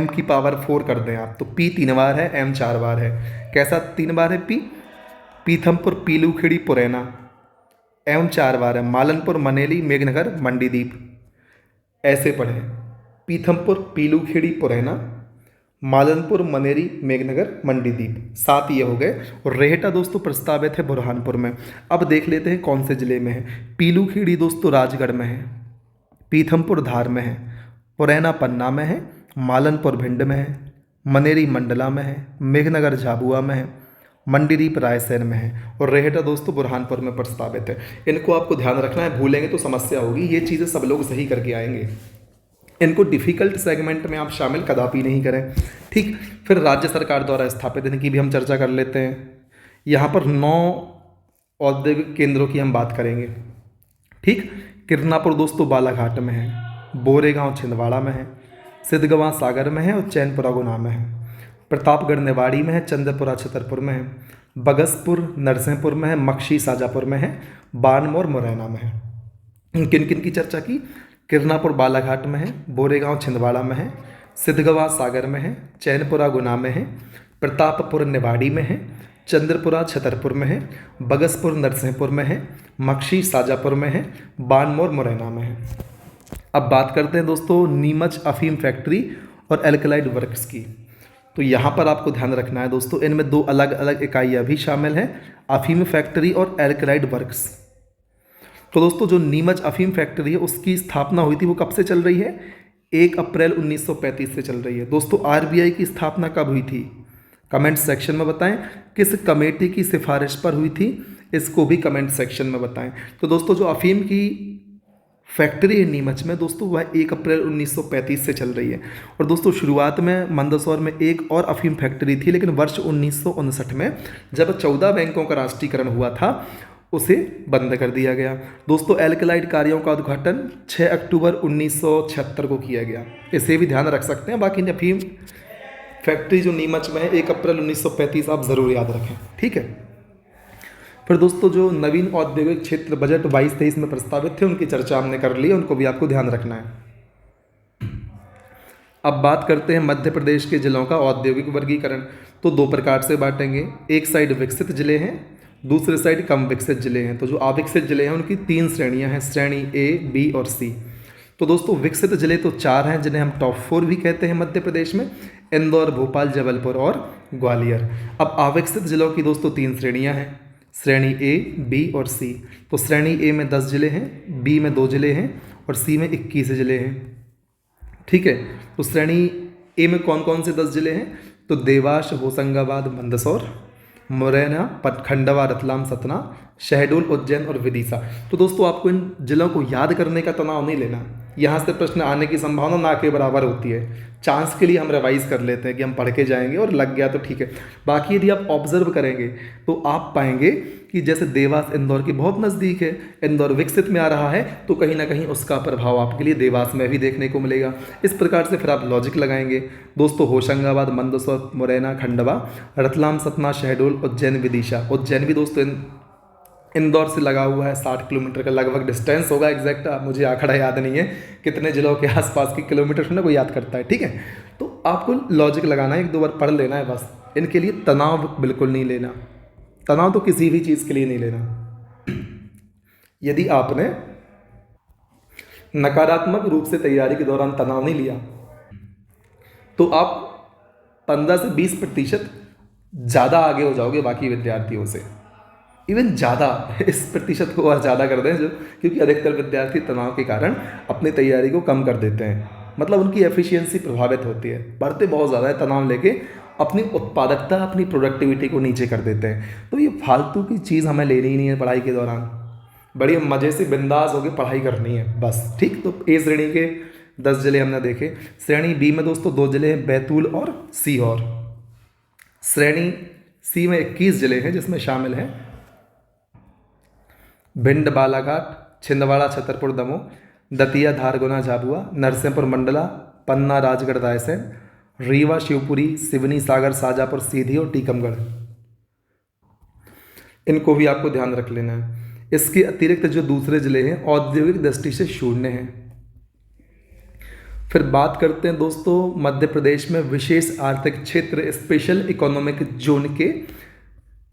की पावर 4 कर दें आप, तो P 3 बार है, M 4 बार है। कैसा 3 बार है P? पीथमपुर पीलूखेड़ी पुरैना, M 4 बार है, मालनपुर मनेली मेघनगर मंडीदीप। ऐसे पढ़ें, पीथमपुर पीलूखेड़ी पुरैना, मालनपुर मनेरी मेघनगर मंडीदीप, 7 ये हो गए। और रेहटा दोस्तों प्रस्तावित है बुरहानपुर में। अब देख लेते हैं कौन से ज़िले में है। पीलूखेड़ी दोस्तों राजगढ़ में है, पीथमपुर धार में है, पुरैना पन्ना में है, मालनपुर भिंड में है, मनेरी मंडला में है, मेघनगर झाबुआ में है, मंडीदीप रायसेन में है, और रेहटा दोस्तों बुरहानपुर में प्रस्तावित है। इनको आपको ध्यान रखना है, भूलेंगे तो समस्या होगी। ये चीज़ें सब लोग सही करके आएंगे, इनको डिफ़िकल्ट सेगमेंट में आप शामिल कदापि नहीं करें, ठीक। फिर राज्य सरकार द्वारा स्थापित इनकी भी हम चर्चा कर लेते हैं। यहाँ पर 9 औद्योगिक केंद्रों की हम बात करेंगे, ठीक। किरनापुर दोस्तों बालाघाट में है, बोरेगांव छिंदवाड़ा में है, सिद्धगवां सागर में है और चैनपुरा गुना में है, प्रतापगढ़ निवाड़ी में है, चंद्रपुरा छतरपुर में है, बगसपुर नरसिंहपुर में है, मक्षी साजापुर में है, बानमोर मुरैना में है। किन किन की चर्चा की? किरनापुर बालाघाट में है, बोरेगांव छिंदवाड़ा में है, सिद्धगवां सागर में है, चैनपुरा गुना में है, प्रतापपुर निवाड़ी में है, चंद्रपुरा छतरपुर में है, बगसपुर नरसिंहपुर में है, मक्षी साजापुर में है, बानमोर मुरैना में है। अब बात करते हैं दोस्तों नीमच अफीम फैक्ट्री और एल्कलाइड वर्क्स की। तो यहाँ पर आपको ध्यान रखना है दोस्तों, इनमें 2 अलग अलग इकाइयाँ भी शामिल हैं, अफीम फैक्ट्री और एल्कलाइड वर्क्स। तो दोस्तों जो नीमच अफीम फैक्ट्री है उसकी स्थापना हुई थी, वो कब से चल रही है? 1 अप्रैल 1935 से चल रही है। दोस्तों आरबीआई की स्थापना कब हुई थी? कमेंट सेक्शन में बताएं। किस कमेटी की सिफारिश पर हुई थी? इसको भी कमेंट सेक्शन में बताएं। तो दोस्तों जो अफीम की फैक्ट्री है नीमच में दोस्तों, वह 1 अप्रैल 1935 से चल रही है। और दोस्तों शुरुआत में मंदसौर में एक और अफीम फैक्ट्री थी, लेकिन वर्ष 1959 में जब 14 बैंकों का राष्ट्रीयकरण हुआ था उसे बंद कर दिया गया। दोस्तों एल्कलाइड कार्यों का उद्घाटन 6 अक्टूबर 1976 को किया गया, इसे भी ध्यान रख सकते हैं। बाकी अफीम फैक्ट्री जो नीमच में है 1 अप्रैल 1935 आप ज़रूर याद रखें, ठीक है। फिर दोस्तों जो नवीन औद्योगिक क्षेत्र बजट 22-23 में प्रस्तावित थे उनकी चर्चा हमने कर ली, उनको भी आपको ध्यान रखना है। अब बात करते हैं मध्य प्रदेश के जिलों का औद्योगिक वर्गीकरण। तो 2 प्रकार से बांटेंगे, एक साइड विकसित जिले हैं, दूसरे साइड कम विकसित जिले हैं। तो जो अविकसित जिले हैं उनकी 3 श्रेणियां हैं, श्रेणी A, B और C। तो दोस्तों विकसित जिले तो 4 हैं जिन्हें हम टॉप 4 भी कहते हैं मध्य प्रदेश में, इंदौर, भोपाल, जबलपुर और ग्वालियर। अब अविकसित जिलों की दोस्तों 3 श्रेणियां हैं, श्रेणी A, B और C। तो श्रेणी A में 10 जिले हैं, B में 2 जिले हैं और C में 21 जिले हैं, ठीक है। तो श्रेणी A में कौन कौन से 10 जिले हैं? तो देवास, होशंगाबाद, मंदसौर, मुरैना, खंडवा, रतलाम, सतना, शहडोल, उज्जैन और विदिशा। तो दोस्तों आपको इन जिलों को याद करने का तनाव नहीं लेना, यहाँ से प्रश्न आने की संभावना ना के बराबर होती है। चांस के लिए हम रिवाइज कर लेते हैं कि हम पढ़ के जाएंगे और लग गया तो ठीक है। बाकी यदि आप ऑब्जर्व करेंगे तो आप पाएंगे कि जैसे देवास इंदौर के बहुत नज़दीक है, इंदौर विकसित में आ रहा है, तो कहीं ना कहीं उसका प्रभाव आपके लिए देवास में भी देखने को मिलेगा। इस प्रकार से फिर आप लॉजिक लगाएंगे दोस्तों। होशंगाबाद, मंदसौर, मुरैना, खंडवा, रतलाम, सतना, शहडोल, उज्जैन, विदिशा। उज्जैन भी दोस्तों इंदौर से लगा हुआ है, 60 किलोमीटर का लगभग डिस्टेंस होगा। एग्जैक्ट मुझे आंकड़ा याद नहीं है कितने जिलों के आसपास की किलोमीटर ना कोई याद करता है, ठीक है। तो आपको लॉजिक लगाना है, 1-2 बार पढ़ लेना है बस। इनके लिए तनाव बिल्कुल नहीं लेना, तनाव तो किसी भी चीज़ के लिए नहीं लेना। यदि आपने नकारात्मक रूप से तैयारी के दौरान तनाव नहीं लिया तो आप 15 से 20% ज़्यादा आगे हो जाओगे बाकी विद्यार्थियों से, इवन ज़्यादा। इस प्रतिशत को और ज़्यादा कर दें जो, क्योंकि अधिकतर विद्यार्थी तनाव के कारण अपनी तैयारी को कम कर देते हैं, मतलब उनकी एफिशिएंसी प्रभावित होती है। पढ़ते बहुत ज़्यादा है, तनाव लेके अपनी उत्पादकता, अपनी प्रोडक्टिविटी को नीचे कर देते हैं। तो ये फालतू की चीज़ हमें लेनी ही नहीं है पढ़ाई के दौरान, बड़ी मज़े से बिंदास होकर पढ़ाई करनी है बस, ठीक। तो ए श्रेणी के 10 जिले हमने देखे। श्रेणी बी में दोस्तों 2 जिले हैं, बैतूल और सीहोर। श्रेणी सी में 21 जिले हैं जिसमें शामिल हैं भिंड, बालाघाट, छिंदवाड़ा, छतरपुर, दमोह, दतिया, धार, गुना, झाबुआ, नरसिंहपुर, मंडला, पन्ना, राजगढ़, रायसेन, रीवा, शिवपुरी, सिवनी, सागर, शाजापुर, सीधी और टीकमगढ़। इनको भी आपको ध्यान रख लेना है। इसके अतिरिक्त जो दूसरे जिले हैं औद्योगिक दृष्टि से शून्य हैं। फिर बात करते हैं दोस्तों मध्य प्रदेश में विशेष आर्थिक क्षेत्र स्पेशल इकोनॉमिक जोन के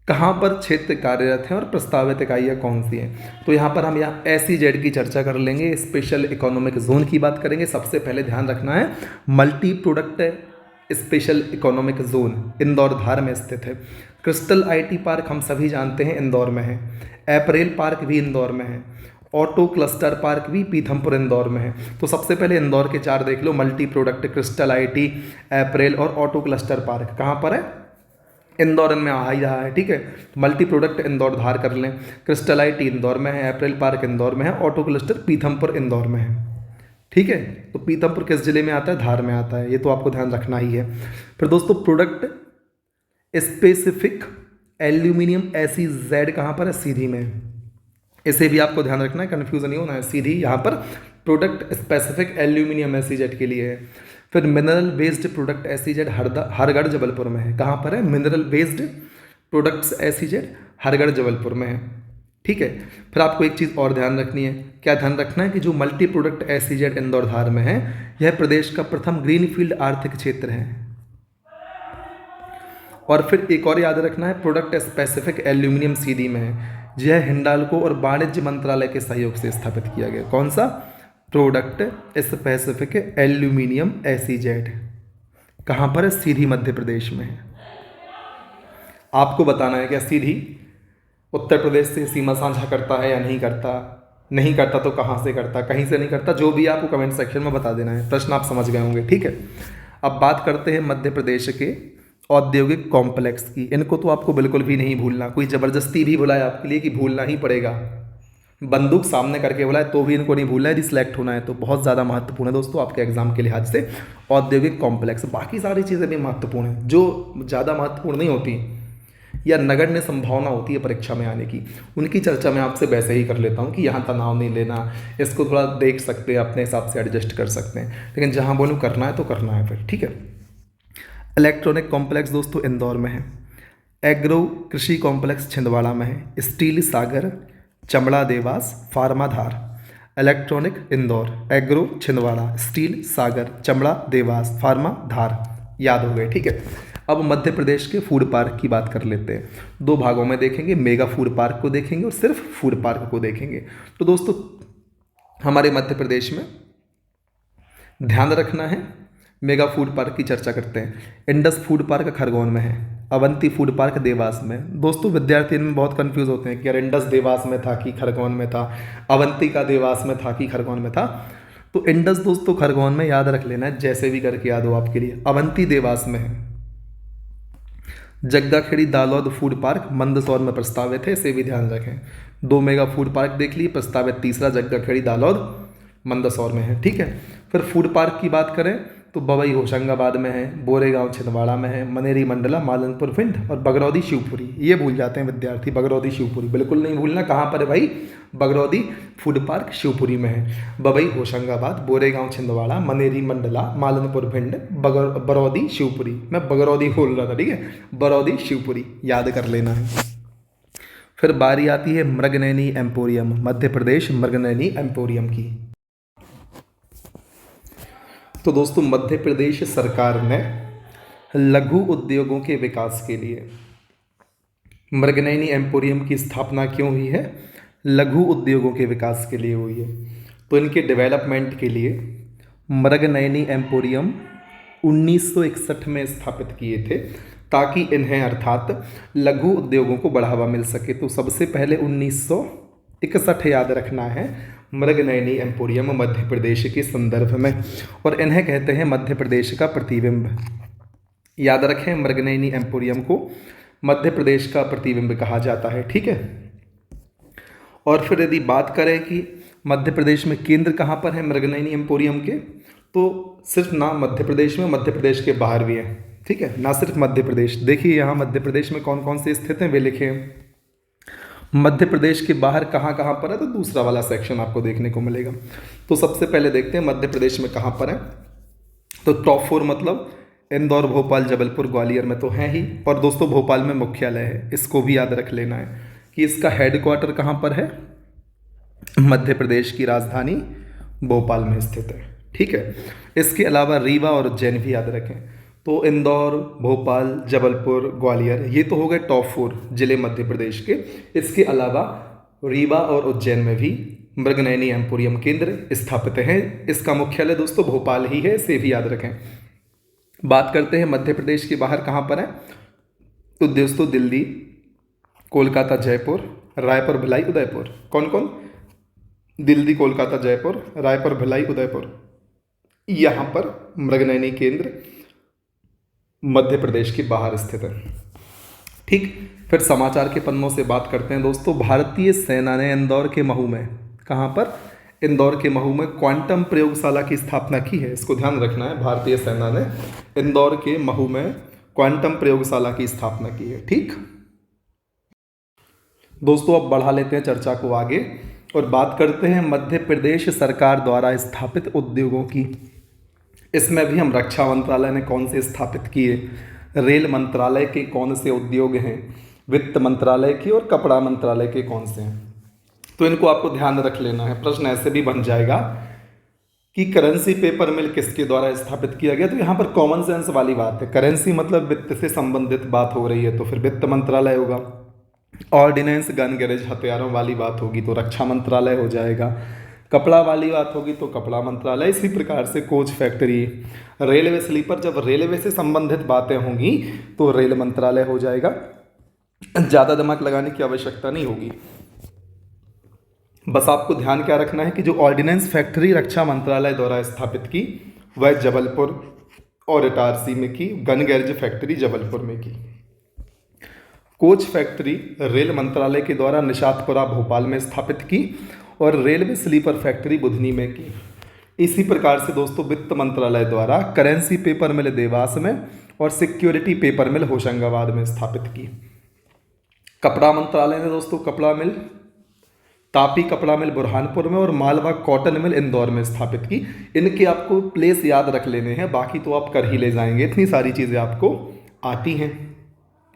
कहाँ पर क्षेत्र कार्यरत हैं और प्रस्तावित इकाइयाँ कौन सी हैं। तो यहाँ पर हम SEZ की चर्चा कर लेंगे, स्पेशल इकोनॉमिक जोन की बात करेंगे। सबसे पहले ध्यान रखना है multi product special economic zone Indore Dhar में स्थित है। क्रिस्टल IT पार्क हम सभी जानते हैं इंदौर में है। अप्रैल पार्क भी इंदौर में है। ऑटो क्लस्टर पार्क भी पीथमपुर इंदौर में है। तो सबसे पहले इंदौर के 4 देख लो, मल्टी प्रोडक्ट, क्रिस्टल IT, अप्रैल और ऑटो क्लस्टर पार्क कहाँ पर है, इंदौर में आ ही रहा है। ठीक है, मल्टी प्रोडक्ट इंदौर धार कर लें, क्रिस्टल IT इंदौर में है, अप्रैल पार्क इंदौर में है, ऑटो क्लस्टर पीथमपुर इंदौर में है। ठीक है, तो पीथमपुर किस जिले में आता है, धार में आता है, ये तो आपको ध्यान रखना ही है। फिर दोस्तों प्रोडक्ट स्पेसिफिक एल्यूमिनियम SEZ कहाँ पर है, सीधी में। इसे भी आपको ध्यान रखना है, कन्फ्यूजन नहीं होना है। सीधी यहाँ पर प्रोडक्ट स्पेसिफिक एल्यूमिनियम SEZ के लिए है। फिर mineral based product SEZ Hargarh Jabalpur में है। कहाँ पर है, mineral based products SEZ Hargarh Jabalpur में है। ठीक है, फिर आपको एक चीज़ और ध्यान रखनी है। क्या ध्यान रखना है कि जो multi product SEZ Indore Dhar में है, यह प्रदेश का प्रथम ग्रीनफील्ड आर्थिक क्षेत्र है। और फिर एक और याद रखना है, प्रोडक्ट स्पेसिफिक एल्यूमिनियम सीधी में है। यह हिंडाल्को और वाणिज्य मंत्रालय के सहयोग से स्थापित किया गया। कौन सा, प्रोडक्ट स्पेसिफिक एल्यूमिनियम SEZ कहाँ पर है, सीधी मध्य प्रदेश में है। आपको बताना है क्या सीधी उत्तर प्रदेश से सीमा साझा करता है या नहीं करता, नहीं करता तो कहाँ से करता, कहीं से नहीं करता, जो भी आपको कमेंट सेक्शन में बता देना है। प्रश्न आप समझ गए होंगे। ठीक है, अब बात करते हैं मध्य प्रदेश के औद्योगिक कॉम्प्लेक्स की। इनको तो आपको बिल्कुल भी नहीं भूलना, कोई ज़बरदस्ती भी बुलाए आपके लिए कि भूलना ही पड़ेगा, बंदूक सामने करके बुलाए तो भी इनको नहीं भूलना है। यदि सिलेक्ट होना है तो बहुत ज़्यादा महत्वपूर्ण है दोस्तों आपके एग्जाम के लिहाज से औद्योगिक कॉम्प्लेक्स। बाकी सारी चीज़ें भी महत्वपूर्ण हैं, जो ज़्यादा महत्वपूर्ण नहीं होती या नगण्य संभावना होती है परीक्षा में आने की, उनकी चर्चा मैं आपसे वैसे ही कर लेता हूँ कि यहाँ तनाव नहीं लेना, इसको थोड़ा देख सकते हैं, अपने हिसाब से एडजस्ट कर सकते हैं, लेकिन जहाँ बोलूँ करना है तो करना है फिर। ठीक है, इलेक्ट्रॉनिक कॉम्प्लेक्स दोस्तों इंदौर में है। एग्रो कृषि कॉम्प्लेक्स छिंदवाड़ा में है। स्टील सागर, चमड़ा Dewas, pharma Dhar. Electronic Indore, agro Chhindwara, steel Sagar, चमड़ा देवास, फार्मा धार। याद हो गए। ठीक है, अब मध्य प्रदेश के फूड पार्क की बात कर लेते हैं। 2 भागों में देखेंगे, मेगा फूड पार्क को देखेंगे और सिर्फ फूड पार्क को देखेंगे। तो दोस्तों हमारे मध्य प्रदेश में ध्यान रखना है, मेगा फूड पार्क की चर्चा करते हैं। इंडस फूड पार्क खरगोन में है। अवंती फूड पार्क देवास में। दोस्तों विद्यार्थी इनमें बहुत कंफ्यूज होते हैं कि यार इंडस देवास में था कि खरगोन में था, अवंती का देवास में था कि खरगोन में था। तो इंडस दोस्तों खरगोन में, याद रख लेना है, जैसे भी करके याद हो आपके लिए। अवंती देवास में है। जग्गाखेड़ी दालौद फूड पार्क मंदसौर में प्रस्तावित है, इसे भी ध्यान रखें। 2 मेगा फूड पार्क देख लिए, प्रस्तावित तीसरा जग्गाखेड़ी दालौद मंदसौर में है। ठीक है, फिर फूड पार्क की बात करें तो बवई होशंगाबाद में है, बोरेगांव छिंदवाड़ा में है, मनेरी मंडला, मालनपुर भिंड और बगरौदी शिवपुरी। ये भूल जाते हैं विद्यार्थी, बगरौदी शिवपुरी बिल्कुल नहीं भूलना। कहाँ पर है भाई, बगरौदी फूड पार्क शिवपुरी में है। बवई होशंगाबाद, बोरेगांव छिंदवाड़ा, मनेरी मंडला, मालनपुर भिंड, बरौदी शिवपुरी। मैं बगरौदी बोल रहा था, ठीक है, बरौदी शिवपुरी याद कर लेना है। फिर बारी आती है मृगनयनी एम्पोरियम, मध्य प्रदेश मृगनयनी एम्पोरियम की। तो दोस्तों मध्य प्रदेश सरकार ने लघु उद्योगों के विकास के लिए मृगनयनी एम्पोरियम की स्थापना क्यों हुई है, लघु उद्योगों के विकास के लिए हुई है। तो इनके डेवलपमेंट के लिए मृगनयनी एम्पोरियम 1961 में स्थापित किए थे, ताकि इन्हें अर्थात लघु उद्योगों को बढ़ावा मिल सके। तो सबसे पहले 1961 याद रखना है, मृगनयनी एम्पोरियम मध्य प्रदेश के संदर्भ में, और इन्हें कहते हैं मध्य प्रदेश का प्रतिबिंब। याद रखें, मृगनयनी एम्पोरियम को मध्य प्रदेश का प्रतिबिंब कहा जाता है। ठीक है, और फिर यदि बात करें कि मध्य प्रदेश में केंद्र कहाँ पर है मृगनयनी एम्पोरियम के, तो सिर्फ ना मध्य प्रदेश में, मध्य प्रदेश के बाहर भी है, ठीक है, ना सिर्फ मध्य प्रदेश। देखिए यहाँ मध्य प्रदेश में कौन कौन से स्थित हैं वे लिखे हैं। मध्य प्रदेश के बाहर कहाँ कहाँ पर है, तो दूसरा वाला सेक्शन आपको देखने को मिलेगा। तो सबसे पहले देखते हैं मध्य प्रदेश में कहाँ पर है। तो टॉप 4 मतलब इंदौर, भोपाल, जबलपुर, ग्वालियर में तो है ही। और दोस्तों भोपाल में मुख्यालय है, इसको भी याद रख लेना है कि इसका हेडक्वार्टर कहाँ पर है, मध्य प्रदेश की राजधानी भोपाल में स्थित है, ठीक है। इसके अलावा रीवा और उज्जैन भी याद रखें। तो इंदौर, भोपाल, जबलपुर, ग्वालियर, ये तो हो गए टॉप 4 जिले मध्य प्रदेश के। इसके अलावा रीवा और उज्जैन में भी मृगनयनी एम्पोरियम केंद्र स्थापित हैं। इसका मुख्यालय दोस्तों भोपाल ही है, इसे भी याद रखें। बात करते हैं मध्य प्रदेश के बाहर कहाँ पर है। तो दोस्तों दिल्ली, कोलकाता, जयपुर, रायपुर, भिलाई, उदयपुर। कौन कौन, दिल्ली, कोलकाता, जयपुर, रायपुर, भिलाई, उदयपुर, यहाँ पर मृगनयनी केंद्र मध्य प्रदेश के बाहर स्थित है, ठीक। फिर समाचार के पन्नों से बात करते हैं दोस्तों। भारतीय सेना ने इंदौर के महू में, कहाँ पर, इंदौर के महू में क्वांटम प्रयोगशाला की स्थापना की है। इसको ध्यान रखना है, भारतीय सेना ने इंदौर के महू में क्वांटम प्रयोगशाला की स्थापना की है, ठीक। दोस्तों अब बढ़ा लेते हैं चर्चा को आगे और बात करते हैं मध्य प्रदेश सरकार द्वारा स्थापित उद्योगों की। इसमें भी हम रक्षा मंत्रालय ने कौन से स्थापित किए, रेल मंत्रालय के कौन से उद्योग हैं, वित्त मंत्रालय की और कपड़ा मंत्रालय के कौन से हैं, तो इनको आपको ध्यान रख लेना है। प्रश्न ऐसे भी बन जाएगा कि करेंसी पेपर मिल किसके द्वारा स्थापित किया गया। तो यहाँ पर कॉमन सेंस वाली बात है, करेंसी मतलब वित्त से संबंधित बात हो रही है तो फिर वित्त मंत्रालय होगा। ऑर्डिनेंस गन गैरेज हथियारों वाली बात होगी तो रक्षा मंत्रालय हो जाएगा। कपड़ा वाली बात होगी तो कपड़ा मंत्रालय। इसी प्रकार से कोच फैक्ट्री, रेलवे स्लीपर, जब रेलवे से संबंधित बातें होंगी तो रेल मंत्रालय हो जाएगा। ज़्यादा दिमाग लगाने की आवश्यकता नहीं होगी, बस आपको ध्यान क्या रखना है कि जो ऑर्डिनेंस फैक्ट्री रक्षा मंत्रालय द्वारा स्थापित की वह जबलपुर और इटारसी में की, गन गैरेज फैक्ट्री जबलपुर में की। कोच फैक्ट्री रेल मंत्रालय के द्वारा निशातपुरा भोपाल में स्थापित की और रेलवे स्लीपर फैक्ट्री बुधनी में की। इसी प्रकार से दोस्तों वित्त मंत्रालय द्वारा करेंसी पेपर मिल देवास में और सिक्योरिटी पेपर मिल होशंगाबाद में स्थापित की। कपड़ा मंत्रालय ने दोस्तों कपड़ा मिल, तापी कपड़ा मिल बुरहानपुर में और मालवा कॉटन मिल इंदौर में स्थापित की। इनके आपको प्लेस याद रख लेने हैं, बाकी तो आप कर ही ले जाएंगे, इतनी सारी चीज़ें आपको आती हैं।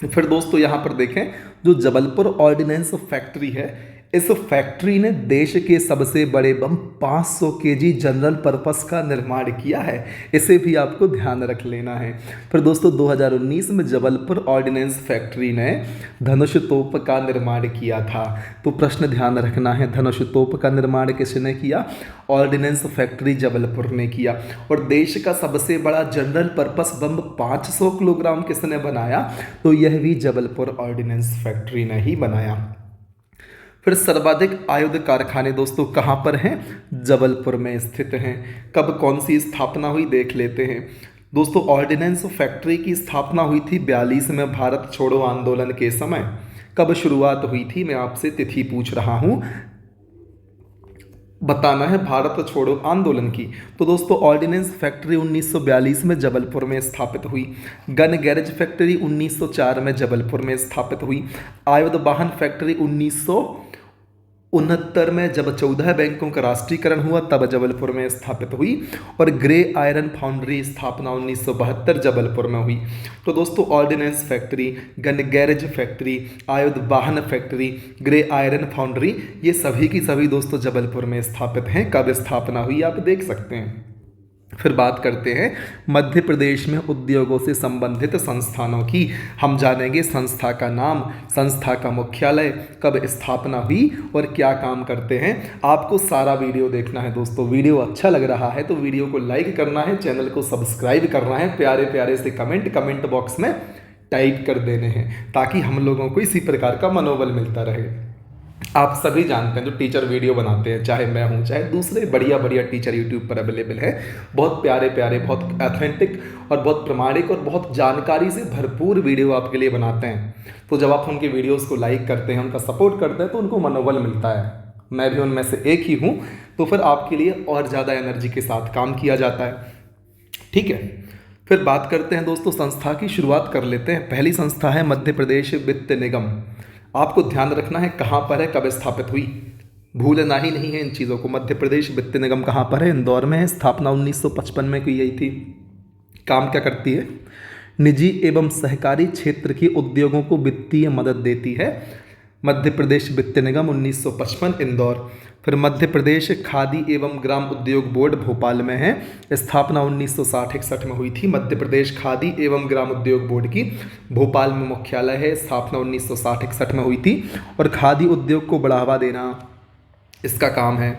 फिर दोस्तों यहाँ पर देखें, जो जबलपुर ऑर्डिनेंस फैक्ट्री है, इस फैक्ट्री ने देश के सबसे बड़े बम 500 केजी जनरल पर्पस का निर्माण किया है। इसे भी आपको ध्यान रख लेना है। फिर दोस्तों 2019 में जबलपुर ऑर्डिनेंस फैक्ट्री ने धनुष तोप का निर्माण किया था। तो प्रश्न ध्यान रखना है, धनुष तोप का निर्माण किसने किया, ऑर्डिनेंस फैक्ट्री जबलपुर ने किया। और देश का सबसे बड़ा जनरल पर्पस बम 500 किलोग्राम किसने बनाया, तो यह भी जबलपुर ऑर्डिनेंस फैक्ट्री ने ही बनाया। फिर सर्वाधिक आयुध कारखाने दोस्तों कहाँ पर हैं, जबलपुर में स्थित हैं। कब कौन सी स्थापना हुई देख लेते हैं। दोस्तों ऑर्डिनेंस फैक्ट्री की स्थापना हुई थी 42 में भारत छोड़ो आंदोलन के समय। कब शुरुआत हुई थी, मैं आपसे तिथि पूछ रहा हूँ, बताना है, भारत छोड़ो आंदोलन की। तो दोस्तों ऑर्डिनेंस फैक्ट्री 1942 में जबलपुर में स्थापित हुई। गन गैरेज फैक्ट्री 1904 में जबलपुर में स्थापित हुई। आयुध वाहन फैक्ट्री 1969 में जब 14 बैंकों का राष्ट्रीयकरण हुआ तब जबलपुर में स्थापित हुई। और ग्रे आयरन फाउंड्री स्थापना 1972 जबलपुर में हुई। तो दोस्तों ordnance factory, gun garage factory, आयुध वाहन फैक्ट्री, ग्रे आयरन फाउंड्री, ये सभी की सभी दोस्तों जबलपुर में स्थापित हैं। कब स्थापना हुई आप देख सकते हैं। फिर बात करते हैं मध्य प्रदेश में उद्योगों से संबंधित संस्थानों की। हम जानेंगे संस्था का नाम, संस्था का मुख्यालय, कब स्थापना हुई और क्या काम करते हैं। आपको सारा वीडियो देखना है दोस्तों। वीडियो अच्छा लग रहा है तो वीडियो को लाइक करना है, चैनल को सब्सक्राइब करना है, प्यारे प्यारे से कमेंट बॉक्स में टाइप कर देने हैं ताकि हम लोगों को इसी प्रकार का मनोबल मिलता रहे। आप सभी जानते हैं जो टीचर वीडियो बनाते हैं, चाहे मैं हूं चाहे दूसरे बढ़िया बढ़िया टीचर यूट्यूब पर अवेलेबल है, बहुत प्यारे प्यारे, बहुत ऑथेंटिक और बहुत प्रमाणिक और बहुत जानकारी से भरपूर वीडियो आपके लिए बनाते हैं। तो जब आप उनके वीडियोस को लाइक करते हैं, उनका सपोर्ट करते हैं तो उनको मनोबल मिलता है। मैं भी उनमें से एक ही हूँ, तो फिर आपके लिए और ज़्यादा एनर्जी के साथ काम किया जाता है। ठीक है, फिर बात करते हैं दोस्तों, संस्था की शुरुआत कर लेते हैं। पहली संस्था है मध्य प्रदेश वित्त निगम। आपको ध्यान रखना है कहाँ पर है, कब स्थापित हुई, भूलना ही नहीं है इन चीज़ों को। मध्य प्रदेश वित्त निगम कहाँ पर है, इंदौर में है। स्थापना 1955 में की गई थी। काम क्या करती है, निजी एवं सहकारी क्षेत्र के उद्योगों को वित्तीय मदद देती है। मध्य प्रदेश वित्त निगम 1955 इंदौर। फिर मध्य प्रदेश खादी एवं ग्राम उद्योग बोर्ड भोपाल में है। स्थापना 1960-61 में हुई थी। मध्य प्रदेश खादी एवं ग्राम उद्योग बोर्ड की भोपाल में मुख्यालय है। स्थापना 1960-61 में हुई थी और खादी उद्योग को बढ़ावा देना इसका काम है।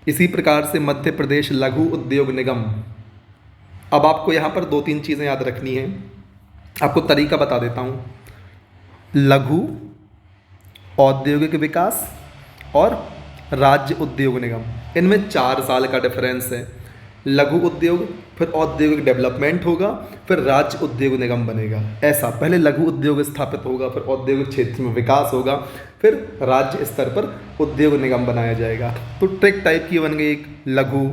इसी प्रकार से मध्य प्रदेश लघु उद्योग निगम। अब आपको यहाँ पर 2-3 चीज़ें याद रखनी है, आपको तरीका बता देता हूँ। लघु औद्योगिक विकास और राज्य उद्योग निगम, इनमें 4 साल का डिफरेंस है। लघु उद्योग, फिर औद्योगिक डेवलपमेंट होगा, फिर राज्य उद्योग निगम बनेगा। ऐसा पहले लघु उद्योग स्थापित होगा, फिर औद्योगिक क्षेत्र में विकास होगा, फिर राज्य स्तर पर उद्योग निगम बनाया जाएगा। तो ट्रिक टाइप की बन गई, एक लघु,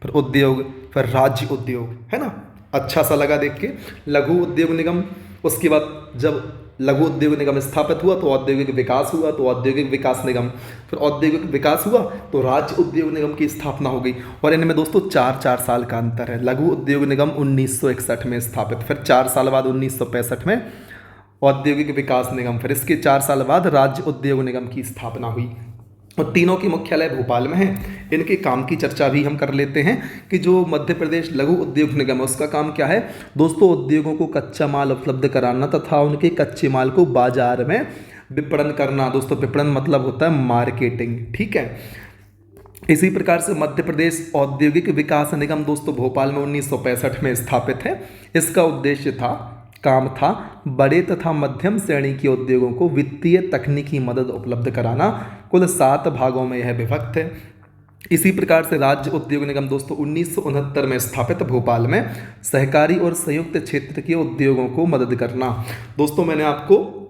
फिर उद्योग, फिर राज्य उद्योग, है ना। अच्छा सा लगा देख के। लघु उद्योग निगम, उसके बाद जब लघु उद्योग निगम स्थापित हुआ तो औद्योगिक विकास हुआ, तो औद्योगिक विकास निगम, फिर औद्योगिक विकास हुआ तो राज्य उद्योग निगम की स्थापना हो गई। और इनमें दोस्तों 4-4 साल का अंतर है। लघु उद्योग निगम 1961 में स्थापित, फिर 4 साल बाद 1965 में औद्योगिक विकास निगम, फिर इसके 4 साल बाद राज्य उद्योग निगम की स्थापना हुई। और तीनों की मुख्यालय भोपाल में है। इनके काम की चर्चा भी हम कर लेते हैं कि जो मध्य प्रदेश लघु उद्योग निगम है उसका काम क्या है। दोस्तों, उद्योगों को कच्चा माल उपलब्ध कराना तथा उनके कच्चे माल को बाजार में विपणन करना। दोस्तों, विपणन मतलब होता है मार्केटिंग, ठीक है। इसी प्रकार से मध्य प्रदेश औद्योगिक विकास निगम दोस्तों भोपाल में 1965 में स्थापित है। इसका उद्देश्य काम था बड़े तथा मध्यम श्रेणी के उद्योगों को वित्तीय तकनीकी मदद उपलब्ध कराना। कुल 7 भागों में यह विभक्त है। इसी प्रकार से राज्य उद्योग निगम दोस्तों 1969 में स्थापित, भोपाल में सहकारी और संयुक्त क्षेत्र के उद्योगों को मदद करना। दोस्तों, मैंने आपको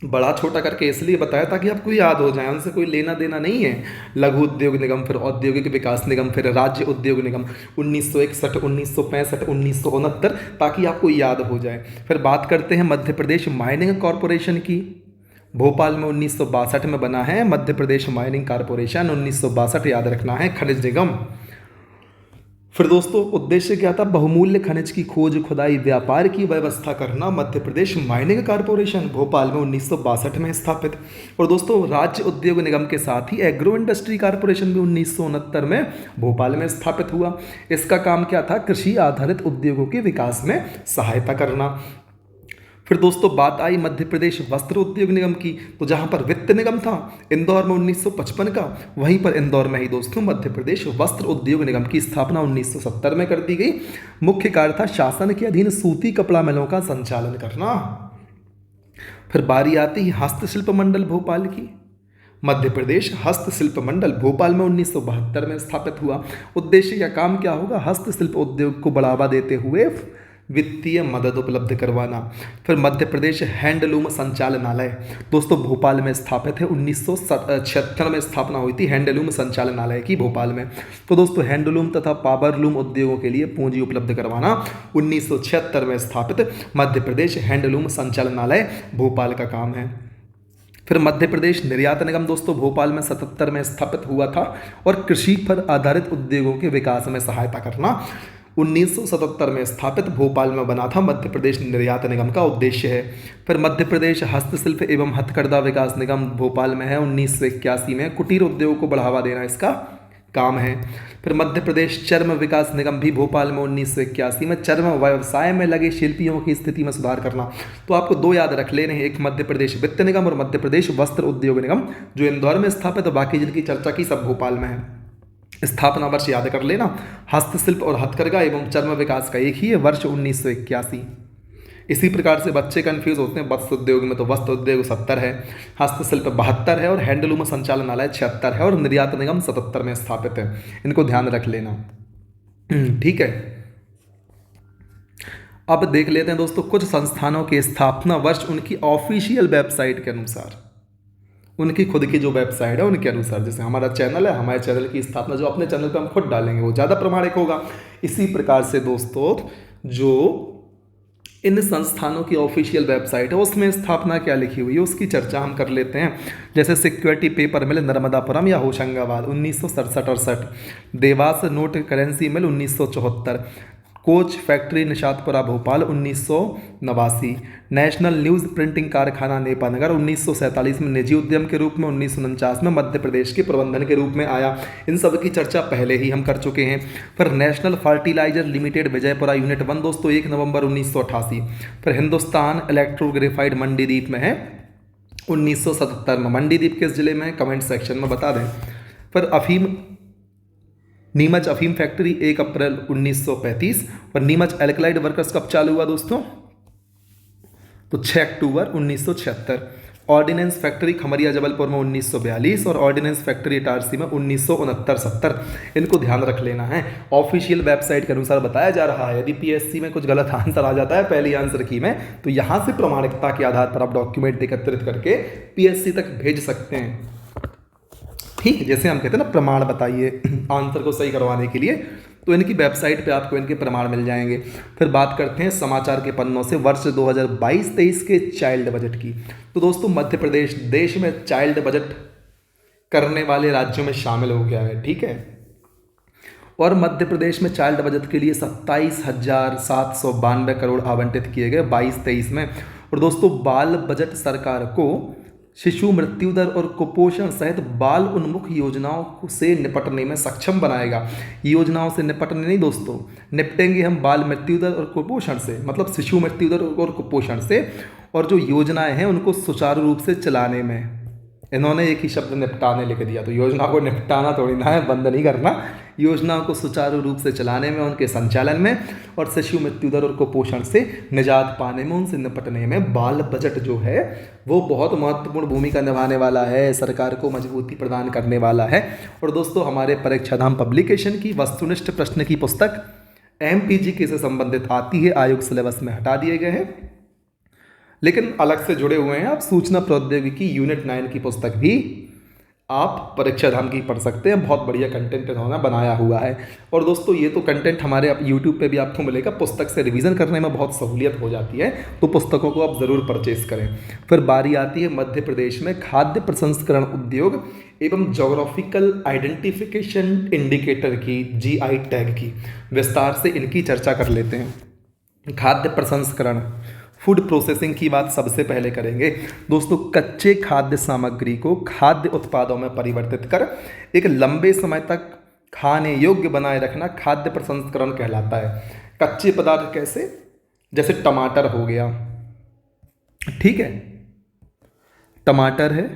बड़ा छोटा करके इसलिए बताया ताकि आपको याद हो जाए, उनसे कोई लेना देना नहीं है। लघु उद्योग निगम, फिर औद्योगिक विकास निगम, फिर राज्य उद्योग निगम 1961, 1965, 1969, ताकि आपको याद हो जाए। फिर बात करते हैं मध्य प्रदेश माइनिंग कॉरपोरेशन की। भोपाल में 1962 में बना है मध्य प्रदेश माइनिंग कॉरपोरेशन। 1962 याद रखना है। खनिज निगम, फिर दोस्तों उद्देश्य क्या था, बहुमूल्य खनिज की खोज खुदाई व्यापार की व्यवस्था करना। मध्य प्रदेश माइनिंग कॉरपोरेशन भोपाल में 1962 में स्थापित। और दोस्तों राज्य उद्योग निगम के साथ ही एग्रो इंडस्ट्री कॉरपोरेशन भी 1969 में भोपाल में स्थापित हुआ। इसका काम क्या था, कृषि आधारित उद्योगों के विकास में सहायता करना। फिर दोस्तों बात आई मध्य प्रदेश वस्त्र उद्योग निगम की, तो जहां पर वित्त निगम था इंदौर में 1955 का, वहीं पर इंदौर में ही दोस्तों मध्य प्रदेश वस्त्र उद्योग निगम की स्थापना 1970 में कर दी गई। मुख्य कार्य था शासन के अधीन सूती कपड़ा मिलों का संचालन करना। फिर बारी आती है हस्तशिल्प मंडल भोपाल की। मध्य प्रदेश हस्तशिल्प मंडल भोपाल में 1972 में स्थापित हुआ। उद्देश्य या काम क्या होगा, हस्तशिल्प उद्योग को बढ़ावा देते हुए वित्तीय मदद उपलब्ध करवाना। फिर मध्य प्रदेश हैंडलूम संचालनालय दोस्तों भोपाल में स्थापित है। 1976 में स्थापना हुई थी हैंडलूम संचालनालय की भोपाल में। तो दोस्तों हैंडलूम तथा पावरलूम उद्योगों के लिए पूंजी उपलब्ध करवाना 1976 में स्थापित मध्य प्रदेश हैंडलूम संचालनालय भोपाल का काम है। फिर मध्य प्रदेश निर्यात निगम दोस्तों भोपाल में 77 में स्थापित हुआ था और कृषि पर आधारित उद्योगों के विकास में सहायता करना 1977 में स्थापित भोपाल में बना था मध्य प्रदेश निर्यात निगम का उद्देश्य है। फिर मध्य प्रदेश हस्तशिल्प एवं हथकरघा विकास निगम भोपाल में है। 1981 में कुटीर उद्योग को बढ़ावा देना इसका काम है। फिर मध्य प्रदेश चर्म विकास निगम भी भोपाल में 1981 में चर्म व्यवसाय में लगे शिल्पियों की स्थिति में सुधार करना। तो आपको 2 याद रख लेने हैं, एक मध्य प्रदेश वित्त निगम और मध्य प्रदेश वस्त्र उद्योग निगम जो इंदौर में स्थापित है, बाकी जिनकी चर्चा की सब भोपाल में है। स्थापना वर्ष याद कर लेना, हस्तशिल्प और हथकरघा एवं चर्म विकास का एक ही है, वर्ष 1981। इसी प्रकार से बच्चे कंफ्यूज होते हैं, वस्त्र उद्योग में तो वस्त्र उद्योग 70 है, हस्तशिल्प 72 है और हैंडलूम संचालनालय 76 है और निर्यात निगम 77 में स्थापित है। इनको ध्यान रख लेना, ठीक है। अब देख लेते हैं दोस्तों कुछ संस्थानों के स्थापना वर्ष उनकी ऑफिशियल वेबसाइट के अनुसार। उनकी खुद की जो वेबसाइट है उनके अनुसार। जैसे हमारा चैनल है, हमारे चैनल की स्थापना जो अपने चैनल पे हम खुद डालेंगे वो ज़्यादा प्रामाणिक होगा। इसी प्रकार से दोस्तों जो इन संस्थानों की ऑफिशियल वेबसाइट है उसमें स्थापना क्या लिखी हुई है उसकी चर्चा हम कर लेते हैं। जैसे सिक्योरिटी पेपर मिल नर्मदापुरम या होशंगाबाद 1967-68, देवास नोट करेंसी मिल 1974, coach factory Nishatpura Bhopal 1989, national news printing कारखाना नेपानगर 1947 में निजी उद्यम के रूप में, 1949 में मध्य प्रदेश के प्रबंधन के रूप में आया। इन सब की चर्चा पहले ही हम कर चुके हैं। फिर national fertiliser limited Vijaypura unit 1 दोस्तों 1 नवंबर 1988। फिर हिंदुस्तान इलेक्ट्रोग्रेफाइड मंडीदीप में है 1977 में। मंडीदीप किस जिले में है कमेंट सेक्शन में बता दें। फिर नीमच अफीम फैक्ट्री 1 अप्रैल 1935। और नीमच एल्कलाइड वर्कर्स कब चालू हुआ दोस्तों, तो 6 अक्टूबर 1976। ऑर्डिनेंस फैक्ट्री खमरिया जबलपुर में 1942 और ऑर्डिनेंस फैक्ट्री इटारसी में 1969-70। इनको ध्यान रख लेना है। ऑफिशियल वेबसाइट के अनुसार बताया जा रहा है। यदि पीएससी में कुछ गलत आंसर आ जाता है पहली आंसर की में, तो यहाँ से प्रामाणिकता के आधार पर आप डॉक्यूमेंट एकत्रित करके पीएससी तक भेज सकते हैं। ठीक, जैसे हम कहते हैं ना प्रमाण बताइए आंसर को सही करवाने के लिए, तो इनकी वेबसाइट पे आपको इनके प्रमाण मिल जाएंगे। फिर बात करते हैं समाचार के पन्नों से वर्ष 2022-23 के चाइल्ड बजट की। तो दोस्तों मध्य प्रदेश देश में चाइल्ड बजट करने वाले राज्यों में शामिल हो गया है। ठीक है, और मध्य प्रदेश में चाइल्ड बजट के लिए 27,792 करोड़ आवंटित किए गए 22-23 में। और दोस्तों बाल बजट सरकार को शिशु मृत्यु दर और कुपोषण सहित बाल उन्मुख योजनाओं से निपटने में सक्षम बनाएगा। योजनाओं से निपटने नहीं दोस्तों, निपटेंगे हम बाल मृत्यु दर और कुपोषण से, मतलब शिशु मृत्यु दर और कुपोषण से। और जो योजनाएं हैं उनको सुचारू रूप से चलाने में, इन्होंने एक ही शब्द निपटाने लिख दिया, तो योजना को निपटाना थोड़ी ना है, बंद नहीं करना। योजनाओं को सुचारू रूप से चलाने में, उनके संचालन में और शिशु मृत्यु दर और कुपोषण से निजात पाने में, उनसे निपटने में बाल बजट जो है वो बहुत महत्वपूर्ण भूमिका निभाने वाला है, सरकार को मजबूती प्रदान करने वाला है। और दोस्तों हमारे परीक्षाधाम पब्लिकेशन की वस्तुनिष्ठ प्रश्न की पुस्तक MPGK से संबंधित आती है, आयोग सिलेबस में हटा दिए गए हैं, लेकिन अलग से जुड़े हुए हैं। आप सूचना प्रौद्योगिकी यूनिट 9 की पुस्तक भी आप परीक्षाधाम की पढ़ सकते हैं। बहुत बढ़िया कंटेंट इन्होंने बनाया हुआ है। और दोस्तों ये तो कंटेंट हमारे यूट्यूब पे भी आपको मिलेगा। पुस्तक से रिवीजन करने में बहुत सहूलियत हो जाती है, तो पुस्तकों को आप ज़रूर परचेज करें। फिर बारी आती है मध्य प्रदेश में खाद्य प्रसंस्करण उद्योग एवं जोग्राफिकल आइडेंटिफिकेशन इंडिकेटर की, GI टैग की। विस्तार से इनकी चर्चा कर लेते हैं। खाद्य प्रसंस्करण, फूड प्रोसेसिंग की बात सबसे पहले करेंगे। दोस्तों कच्चे खाद्य सामग्री को खाद्य उत्पादों में परिवर्तित कर एक लंबे समय तक खाने योग्य बनाए रखना खाद्य प्रसंस्करण कहलाता है। कच्चे पदार्थ कैसे, जैसे टमाटर हो गया, ठीक है, टमाटर है,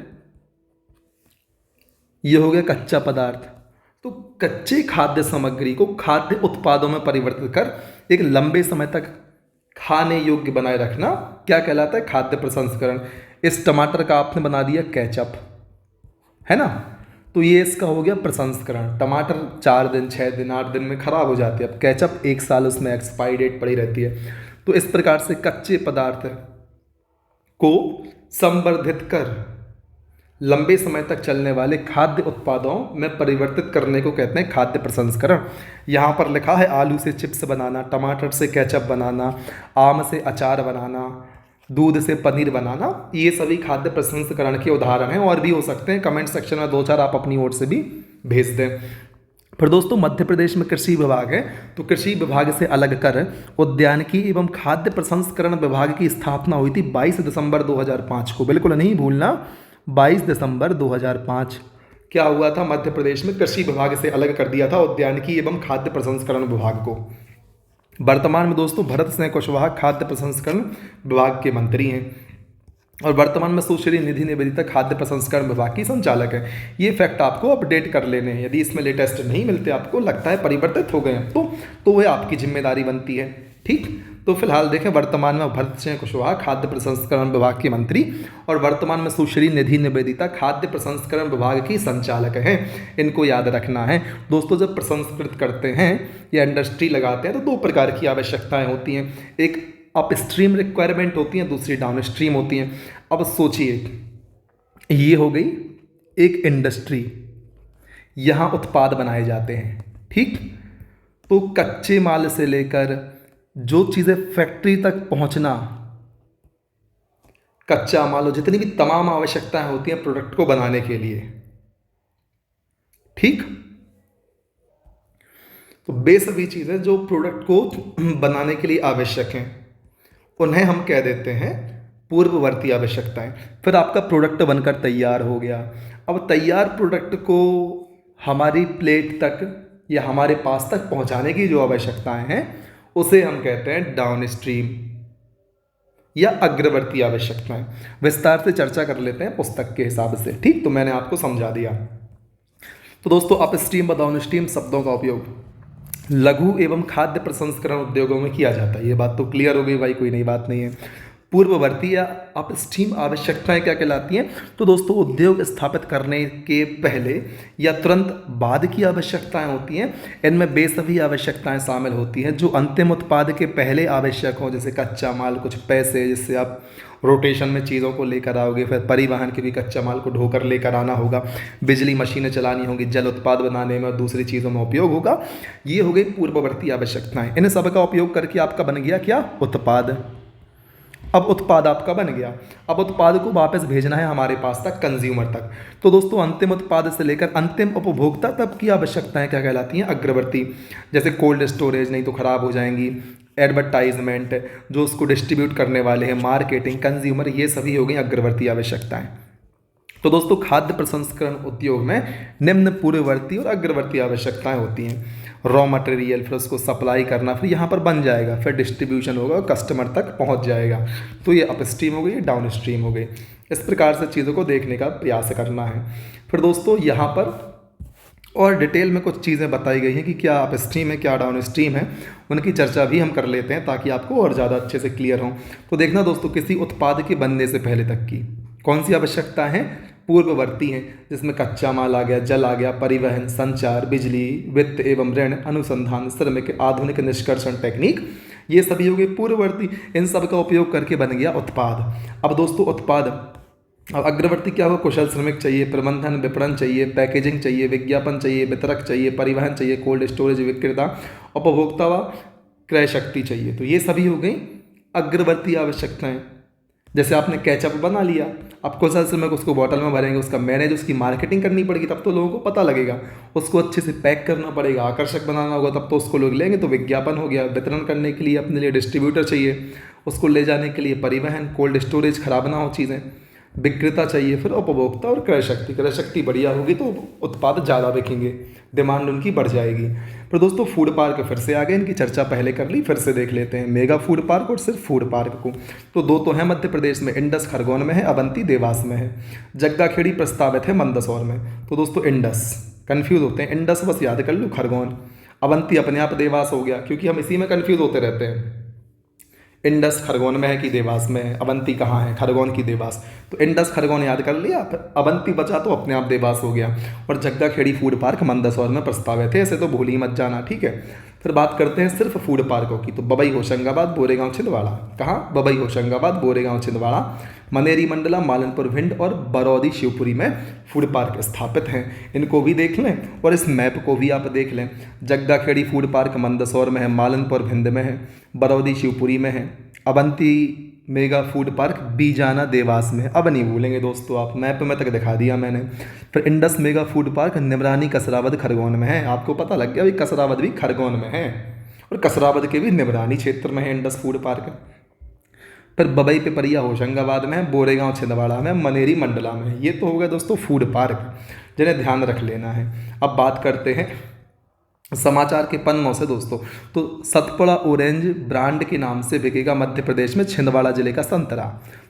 ये हो गया कच्चा पदार्थ। तो कच्चे खाद्य सामग्री को खाद्य उत्पादों में परिवर्तित कर एक लंबे समय तक खाने योग्य बनाए रखना क्या कहलाता है, खाद्य प्रसंस्करण। इस टमाटर का आपने बना दिया केचप, है ना, तो ये इसका हो गया प्रसंस्करण। टमाटर 4 दिन 6 दिन 8 दिन में खराब हो जाती है, अब केचप 1 साल उसमें एक्सपायरी डेट पड़ी रहती है। तो इस प्रकार से कच्चे पदार्थ को संवर्धित कर लंबे समय तक चलने वाले खाद्य उत्पादों में परिवर्तित करने को कहते हैं खाद्य प्रसंस्करण। यहाँ पर लिखा है आलू से चिप्स बनाना, टमाटर से केचप बनाना, आम से अचार बनाना, दूध से पनीर बनाना, ये सभी खाद्य प्रसंस्करण के उदाहरण हैं। और भी हो सकते हैं, कमेंट सेक्शन में 2-4 आप अपनी ओर से भी भेज दें। फिर दोस्तों मध्य प्रदेश में कृषि विभाग है, तो कृषि विभाग से अलग कर उद्यानिकी एवं खाद्य प्रसंस्करण विभाग की स्थापना हुई थी 22 दिसंबर 2005 को। बिल्कुल नहीं भूलना, 22 दिसंबर 2005 क्या हुआ था, मध्य प्रदेश में कृषि विभाग से अलग कर दिया था उद्यानिकी एवं खाद्य प्रसंस्करण विभाग को। वर्तमान में दोस्तों भरत सिंह कुशवाहा खाद्य प्रसंस्करण विभाग के मंत्री हैं और वर्तमान में सुश्री निधि निवेदिता खाद्य प्रसंस्करण विभाग की संचालक है। ये फैक्ट आपको अपडेट कर लेने हैं। यदि इसमें लेटेस्ट नहीं मिलते, आपको लगता है परिवर्तित हो गए हैं, तो वह आपकी जिम्मेदारी बनती है। ठीक, तो फिलहाल देखें वर्तमान में भरत सिंह कुशवाहा खाद्य प्रसंस्करण विभाग के मंत्री और वर्तमान में सुश्री निधि निवेदिता खाद्य प्रसंस्करण विभाग की संचालक हैं। इनको याद रखना है दोस्तों। जब प्रसंस्कृत करते हैं या इंडस्ट्री लगाते हैं तो 2 प्रकार की आवश्यकताएं होती हैं, एक अपस्ट्रीम रिक्वायरमेंट होती है, दूसरी डाउन स्ट्रीम होती हैं। अब सोचिए ये हो गई एक इंडस्ट्री, यहाँ उत्पाद बनाए जाते हैं। ठीक, तो कच्चे माल से लेकर जो चीज़ें फैक्ट्री तक पहुँचना, कच्चा माल और जितनी भी तमाम आवश्यकताएं होती हैं प्रोडक्ट को बनाने के लिए। ठीक, तो वे सभी चीज़ें जो प्रोडक्ट को बनाने के लिए आवश्यक हैं उन्हें हम कह देते हैं पूर्ववर्ती आवश्यकताएं। फिर आपका प्रोडक्ट बनकर तैयार हो गया। अब तैयार प्रोडक्ट को हमारी प्लेट तक या हमारे पास तक पहुंचाने की जो आवश्यकताएं हैं उसे हम कहते हैं डाउन स्ट्रीम या अग्रवर्ती आवश्यकताएं। विस्तार से चर्चा कर लेते हैं पुस्तक के हिसाब से। ठीक, तो मैंने आपको समझा दिया। तो दोस्तों अपस्ट्रीम व डाउनस्ट्रीम शब्दों का उपयोग लघु एवं खाद्य प्रसंस्करण उद्योगों में किया जाता है। ये बात तो क्लियर हो गई भाई, कोई नई बात नहीं है। पूर्ववर्ती या अपस्ट्रीम आवश्यकताएं क्या कहलाती हैं? तो दोस्तों उद्योग स्थापित करने के पहले या तुरंत बाद की आवश्यकताएं होती हैं। इनमें वे सभी आवश्यकताएं शामिल होती हैं जो अंतिम उत्पाद के पहले आवश्यक हों, जैसे कच्चा माल, कुछ पैसे जिससे आप रोटेशन में चीज़ों को लेकर आओगे, फिर परिवहन के भी कच्चा माल को ढोकर लेकर आना होगा, बिजली मशीनें चलानी होंगी, जल उत्पाद बनाने में और दूसरी चीज़ों में उपयोग होगा। ये हो गई पूर्ववर्ती आवश्यकताएं। इन सब का उपयोग करके आपका बन गया क्या? उत्पाद। अब उत्पाद आपका बन गया, अब उत्पाद को वापस भेजना है हमारे पास तक, कंज्यूमर तक। तो दोस्तों अंतिम उत्पाद से लेकर अंतिम उपभोक्ता तक की आवश्यकताएं क्या कहलाती हैं? अग्रवर्ती। जैसे कोल्ड स्टोरेज, नहीं तो ख़राब हो जाएंगी, एडवर्टाइजमेंट, जो उसको डिस्ट्रीब्यूट करने वाले हैं, मार्केटिंग, कंज्यूमर, ये सभी हो गई अग्रवर्ती आवश्यकताएं। तो दोस्तों खाद्य प्रसंस्करण उद्योग में निम्न पूर्ववर्ती और अग्रवर्ती आवश्यकताएं होती हैं। रॉ मटेरियल, फिर उसको सप्लाई करना, फिर यहाँ पर बन जाएगा, फिर डिस्ट्रीब्यूशन होगा, कस्टमर तक पहुँच जाएगा। तो ये अपस्ट्रीम हो गई, डाउन स्ट्रीम हो गई। इस प्रकार से चीज़ों को देखने का प्रयास करना है। फिर दोस्तों यहाँ पर और डिटेल में कुछ चीज़ें बताई गई हैं कि क्या अपस्ट्रीम है, क्या डाउन स्ट्रीम है, उनकी चर्चा भी हम कर लेते हैं ताकि आपको और ज़्यादा अच्छे से क्लियर हो। तो देखना दोस्तों, किसी उत्पाद के बनने से पहले तक की कौन सी आवश्यकता है? पूर्ववर्ती हैं, जिसमें कच्चा माल आ गया, जल आ गया, परिवहन, संचार, बिजली, वित्त एवं ऋण, अनुसंधान, श्रमिक, आधुनिक निष्कर्षण टेक्निक, ये सभी हो गए पूर्ववर्ती। इन सब का उपयोग करके बन गया उत्पाद। अब दोस्तों उत्पाद, अब अग्रवर्ती क्या होगा? कुशल श्रमिक चाहिए, प्रबंधन, विपणन चाहिए, पैकेजिंग चाहिए, विज्ञापन चाहिए, वितरक चाहिए, परिवहन चाहिए, कोल्ड स्टोरेज, विक्रेता, उपभोक्ता व क्रय शक्ति चाहिए। तो ये सभी हो गई अग्रवर्ती आवश्यकताएं। जैसे आपने केचप बना लिया, अब कुशल श्रमिक उसको बॉटल में भरेंगे, उसका मैनेज, उसकी मार्केटिंग करनी पड़ेगी, तब तो लोगों को पता लगेगा। उसको अच्छे से पैक करना पड़ेगा, आकर्षक बनाना होगा, तब तो उसको लोग लेंगे। तो विज्ञापन हो गया। वितरण करने के लिए अपने लिए डिस्ट्रीब्यूटर चाहिए, उसको ले जाने के लिए परिवहन, कोल्ड स्टोरेज, खराब ना हो चीज़ें, विक्रेता चाहिए, फिर उपभोक्ता और क्रय शक्ति। क्रय शक्ति बढ़िया होगी तो उत्पाद ज़्यादा बिकेंगे, डिमांड उनकी बढ़ जाएगी। फिर दोस्तों फूड पार्क फिर से आ गए, इनकी चर्चा पहले कर ली, फिर से देख लेते हैं मेगा फूड पार्क और सिर्फ फूड पार्क को। तो दो तो हैं मध्य प्रदेश में, इंडस खरगोन में है, अवंती देवास में है, जग्गाखेड़ी प्रस्तावित है मंदसौर में। तो दोस्तों इंडस, कन्फ्यूज़ होते हैं, इंडस बस याद कर लो, खरगोन, अवंती अपने आप देवास हो गया, क्योंकि हम इसी में कन्फ्यूज़ होते रहते हैं। इंडस खरगोन में है कि देवास में है, अवंती कहाँ है, खरगोन की देवास। तो इंडस खरगोन याद कर लिया, फिर अवंती बचा तो अपने आप देवास हो गया। और जग्गाखेड़ी फूड पार्क मंदसौर में प्रस्तावित है, ऐसे तो भूल ही मत जाना, ठीक है। फिर बात करते हैं सिर्फ फूड पार्कों की। तो बबई, होशंगाबाद, बोरेगांव, छिंदवाड़ा। कहाँ? बबई, होशंगाबाद, बोरेगांव, छिंदवाड़ा, मनेरी मंडला, मालनपुर भिंड और बरौदी शिवपुरी में फूड पार्क स्थापित हैं। इनको भी देख लें और इस मैप को भी आप देख लें। जग्गाखेड़ी फूड पार्क मंदसौर में है, मालनपुर भिंड में है, बरौदी शिवपुरी में है, Avanti mega food park Bijana Dewas में है। अब नहीं भूलेंगे दोस्तों आप, मैप में तक दिखा दिया मैंने। फिर Indus mega food park Nimrani Kasrawad Khargone में है। आपको पता लग गया भाई, कसरावद भी खरगोन में है और कसरावद के भी निमरानी क्षेत्र में है इंडस फूड पार्क। फिर बबई पिपरिया होशंगाबाद में है, बोरेगांव छिंदवाड़ा में, मनेरी मंडला में है। ये तो हो गया दोस्तों फूड पार्क, जिन्हें ध्यान रख लेना है। अब बात करते हैं समाचार के पन्नों से दोस्तों। तो सतपुड़ा ऑरेंज ब्रांड के नाम से बिकेगा मध्य प्रदेश में छिंदवाड़ा जिले का संतरा।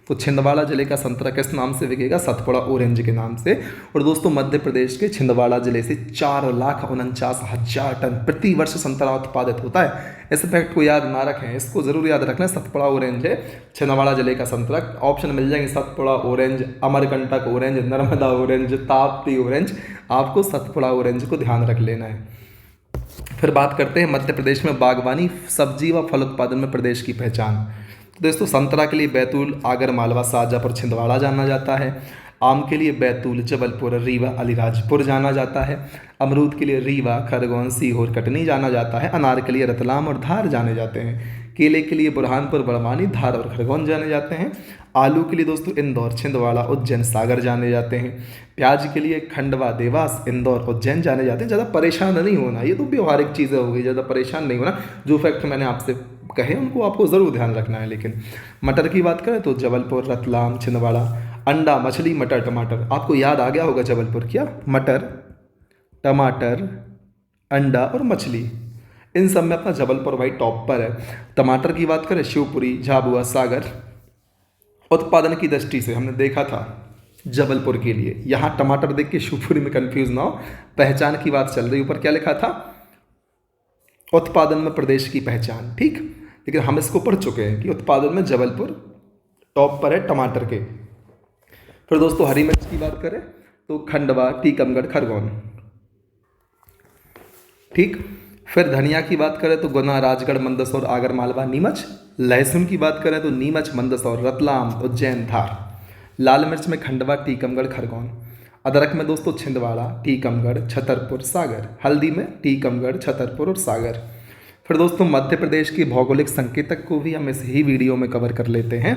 तो छिंदवाड़ा जिले का संतरा किस नाम से बिकेगा? सतपुड़ा ऑरेंज के नाम से। और दोस्तों मध्य प्रदेश के छिंदवाड़ा जिले से 4,49,000 टन प्रति वर्ष संतरा उत्पादित होता है। इस फैक्ट को याद ना रखें, इसको जरूर याद रखना। सतपुड़ा ऑरेंज है छिंदवाड़ा जिले का संतरा। ऑप्शन मिल जाएंगे Satpura orange, Amarkantak orange, Narmada orange, Tapti orange. आपको सतपुड़ा ऑरेंज को ध्यान रख लेना है। फिर बात करते हैं मध्य प्रदेश में बागवानी, सब्जी व फल उत्पादन में प्रदेश की पहचान। दोस्तों संतरा के लिए बैतूल, आगर मालवा, शाजापुर, छिंदवाड़ा जाना जाता है। आम के लिए बैतूल, जबलपुर, रीवा, अलीराजपुर जाना जाता है। अमरूद के लिए रीवा, खरगोन, सीहोर, कटनी जाना जाता है। अनार के लिए रतलाम और धार जाने जाते हैं। केले के लिए बुरहानपुर, बड़वानी, धार और खरगोन जाने जाते हैं। आलू के लिए दोस्तों इंदौर, छिंदवाड़ा, उज्जैन, सागर जाने जाते हैं। प्याज के लिए खंडवा, देवास, इंदौर, उज्जैन जाने जाते हैं। ज़्यादा परेशान नहीं होना, ये तो व्यवहारिक चीज़ें हो गई, ज़्यादा परेशान नहीं होना। जो फैक्ट मैंने आपसे कहे उनको आपको ज़रूर ध्यान रखना है। लेकिन मटर की बात करें तो जबलपुर, रतलाम, छिंदवाड़ा। अंडा, मछली, मटर, टमाटर, आपको याद आ गया होगा जबलपुर क्या, मटर, टमाटर, अंडा और मछली, इन सब में अपना जबलपुर भाई टॉप पर है। टमाटर की बात करें शिवपुरी, झाबुआ, सागर। उत्पादन की दृष्टि से हमने देखा था जबलपुर के लिए, यहाँ टमाटर देख के शिवपुरी में कंफ्यूज ना हो, पहचान की बात चल रही, ऊपर क्या लिखा था, उत्पादन में प्रदेश की पहचान, ठीक। लेकिन हम इसको पढ़ चुके हैं कि उत्पादन में जबलपुर टॉप पर है टमाटर के। फिर दोस्तों हरी मिर्च की बात करें तो खंडवा, टीकमगढ़, खरगोन, ठीक। फिर धनिया की बात करें तो गुना, राजगढ़, मंदसौर, आगर मालवा, नीमच। लहसुन की बात करें तो नीमच, मंदसौर, रतलाम, उज्जैन, धार। लाल मिर्च में खंडवा, टीकमगढ़, खरगोन। अदरक में दोस्तों छिंदवाड़ा, टीकमगढ़, छतरपुर, सागर। हल्दी में टीकमगढ़, छतरपुर और सागर। फिर दोस्तों मध्य प्रदेश के भौगोलिक संकेतक को भी हम इस ही वीडियो में कवर कर लेते हैं।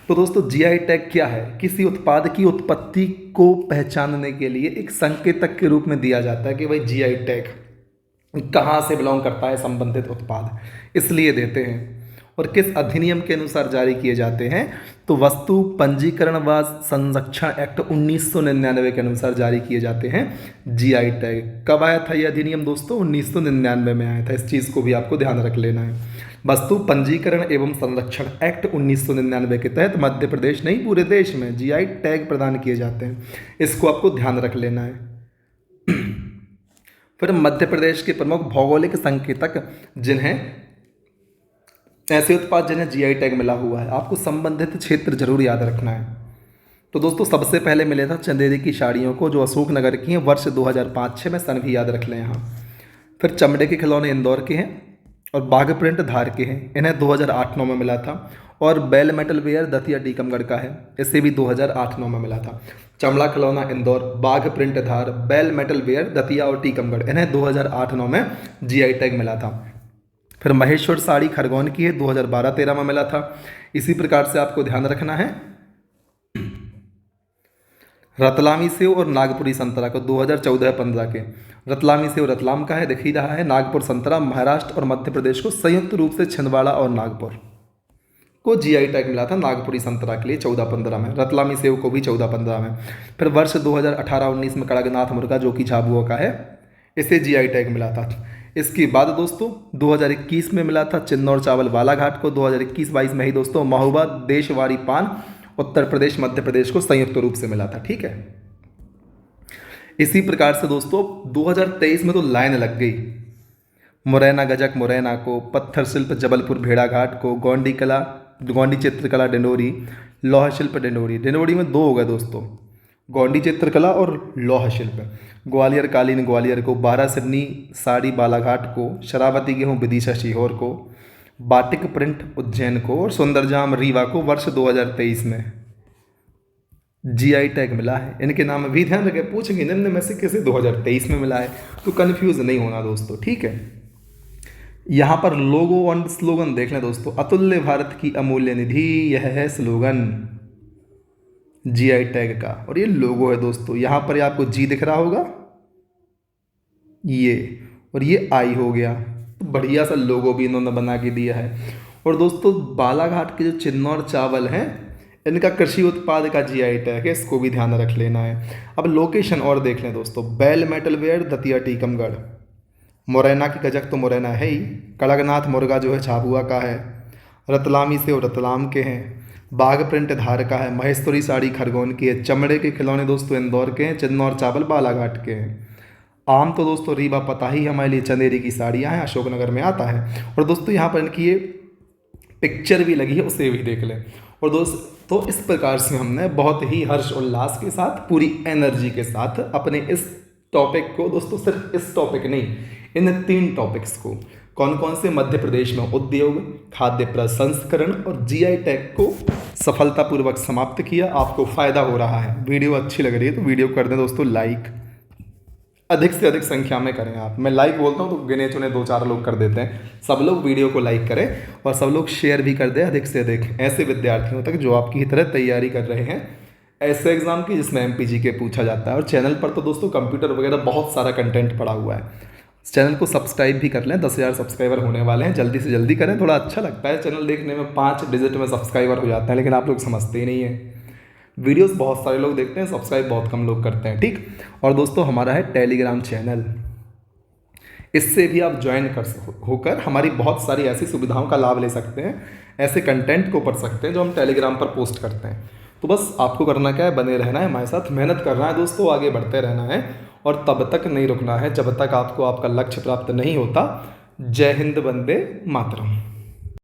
तो दोस्तों जीआई टैग क्या है, किसी उत्पाद की उत्पत्ति को पहचानने के लिए एक संकेतक के रूप में दिया जाता है कि भाई जीआई टैग कहाँ से बिलोंग करता है संबंधित उत्पाद, इसलिए देते हैं। और किस अधिनियम के अनुसार जारी किए जाते हैं, तो वस्तु पंजीकरण व संरक्षण एक्ट 1999 के अनुसार जारी किए जाते हैं जीआई टैग। कब आया था यह अधिनियम दोस्तों, 1999 में आया था, इस चीज़ को भी आपको ध्यान रख लेना है। वस्तु पंजीकरण एवं संरक्षण एक्ट 1999 के तहत मध्य प्रदेश नहीं पूरे देश में जीआई टैग प्रदान किए जाते हैं, इसको आपको ध्यान रख लेना है। फिर मध्य प्रदेश के प्रमुख भौगोलिक संकेतक जिन्हें ऐसे उत्पाद जिन्हें जीआई टैग मिला हुआ है, आपको संबंधित क्षेत्र जरूर याद रखना है। तो दोस्तों सबसे पहले मिले था चंदेरी की साड़ियों को, जो अशोकनगर की हैं, वर्ष 2005-06 में, सन भी याद रख लें यहाँ। फिर चमड़े के खिलौने इंदौर के हैं और बाघ प्रिंट धार के हैं, इन्हें 2008-09 में मिला था। और bell metal ware Datia Tikamgarh का है, इसे भी 2008-09 में मिला था। चमड़ा खिलौना Indore, Bagh print Dhar, bell metal ware Datia और टीकमगढ़, इन्हें 2008-09 में जीआई टैग मिला था। फिर महेश्वर साड़ी खरगोन की है, 2012-13 में मिला था। इसी प्रकार से आपको ध्यान रखना है रतलामी सेव और नागपुरी संतरा को 2014-15 के, रतलामी सेव रतलाम का है, दिख ही रहा है। नागपुर संतरा महाराष्ट्र और मध्य प्रदेश को संयुक्त रूप से छिंदवाड़ा और नागपुर को जीआई टैग मिला था नागपुरी संतरा के लिए 14-15 में, रतलामी सेव को भी 14-15 में। फिर वर्ष 2018-19 में कड़कनाथ मुर्गा, जो कि झाबुआ का है, इसे जीआई टैग मिला था। इसके बाद दोस्तों 2021 में मिला था चिन्नौर चावल बालाघाट को, 2021-22 में ही दोस्तों महुआ देशवाड़ी पान उत्तर प्रदेश मध्य प्रदेश को संयुक्त रूप से मिला था, ठीक है। इसी प्रकार से दोस्तों 2023 में तो लाइन लग गई, मुरैना गजक मुरैना को, पत्थर शिल्प जबलपुर भेड़ाघाट को, गोंडी चित्रकला डिंडोरी, लौह शिल्प डिंडोरी। डिंडोरी में 2 हो गए दोस्तों, गोंडी चित्रकला और लौह शिल्प। ग्वालियर कालीन ग्वालियर को, बारासिवनी साड़ी बालाघाट को, शरावती गेहूँ विदिशा सीहोर को, बाटिक प्रिंट उज्जैन को और सुंदरजाम रीवा को वर्ष 2023 में जीआई टैग मिला है। इनके नाम भी ध्यान रखें, पूछेंगे निम्न में से किसे 2023 में मिला है, तो कन्फ्यूज नहीं होना दोस्तों, ठीक है। यहाँ पर लोगो और स्लोगन देख लें दोस्तों, अतुल्य भारत की अमूल्य निधि, यह है स्लोगन जीआई टैग का, और ये लोगो है दोस्तों। यहाँ पर आपको जी दिख रहा होगा ये, और ये आई हो गया, तो बढ़िया सा लोगो भी इन्होंने बना के दिया है। और दोस्तों बालाघाट के जो चिन्नौर चावल हैं, इनका कृषि उत्पाद का जीआई टैग है, इसको भी ध्यान रख लेना है। अब लोकेशन और देख लें दोस्तों, bell metal ware Datia Tikamgarh, Morena की गजक तो मुरैना है ही, कड़कनाथ मुर्गा जो है झाबुआ का है, रतलामी सेव रतलाम के हैं, बाघ प्रिंट धार का है, महेश्वरी साड़ी खरगोन की है, चमड़े के खिलौने दोस्तों इंदौर के हैं, चिन्नौर चावल बालाघाट के हैं। आम तो दोस्तों रीवा पता ही हमारे लिए, चंदेरी की साड़ियाँ हैं, अशोकनगर में आता है। और दोस्तों यहाँ पर इनकी ये पिक्चर भी लगी है, उसे भी देख लें। और दोस्तों इस प्रकार से हमने बहुत ही हर्ष उल्लास के साथ, पूरी एनर्जी के साथ अपने इस टॉपिक को दोस्तों, सिर्फ इस टॉपिक नहीं, इन 3 टॉपिक्स को कौन कौन से मध्य प्रदेश में उद्योग, खाद्य प्रसंस्करण और जीआई टैग को सफलतापूर्वक समाप्त किया। आपको फ़ायदा हो रहा है, वीडियो अच्छी लग रही है तो वीडियो कर दें दोस्तों लाइक, अधिक से अधिक संख्या में करें। आप, मैं लाइक बोलता हूँ तो गिने चुने 2-4 लोग कर देते हैं। सब लोग वीडियो को लाइक करें और सब लोग शेयर भी कर दें अधिक से अधिक ऐसे विद्यार्थियों तक जो आपकी तरह तैयारी कर रहे हैं ऐसे एग्ज़ाम की जिसमें एमपीजीके पूछा जाता है। और चैनल पर तो दोस्तों कंप्यूटर वगैरह बहुत सारा कंटेंट पड़ा हुआ है। चैनल को सब्सक्राइब भी कर लें, 10,000 सब्सक्राइबर होने वाले हैं, जल्दी से जल्दी करें। थोड़ा अच्छा लगता है चैनल देखने में, 5 डिजिट में सब्सक्राइबर हो जाता है, लेकिन आप लोग समझते ही नहीं हैं। वीडियोस बहुत सारे लोग देखते हैं, सब्सक्राइब बहुत कम लोग करते हैं, ठीक। और दोस्तों हमारा है टेलीग्राम चैनल, इससे भी आप ज्वाइन होकर हमारी बहुत सारी ऐसी सुविधाओं का लाभ ले सकते हैं, ऐसे कंटेंट को पढ़ सकते हैं जो हम टेलीग्राम पर पोस्ट करते हैं। तो बस आपको करना क्या है, बने रहना है हमारे साथ, मेहनत करना है दोस्तों, आगे बढ़ते रहना है और तब तक नहीं रुकना है जब तक आपको आपका लक्ष्य प्राप्त नहीं होता। जय हिंद, वंदे मातरम।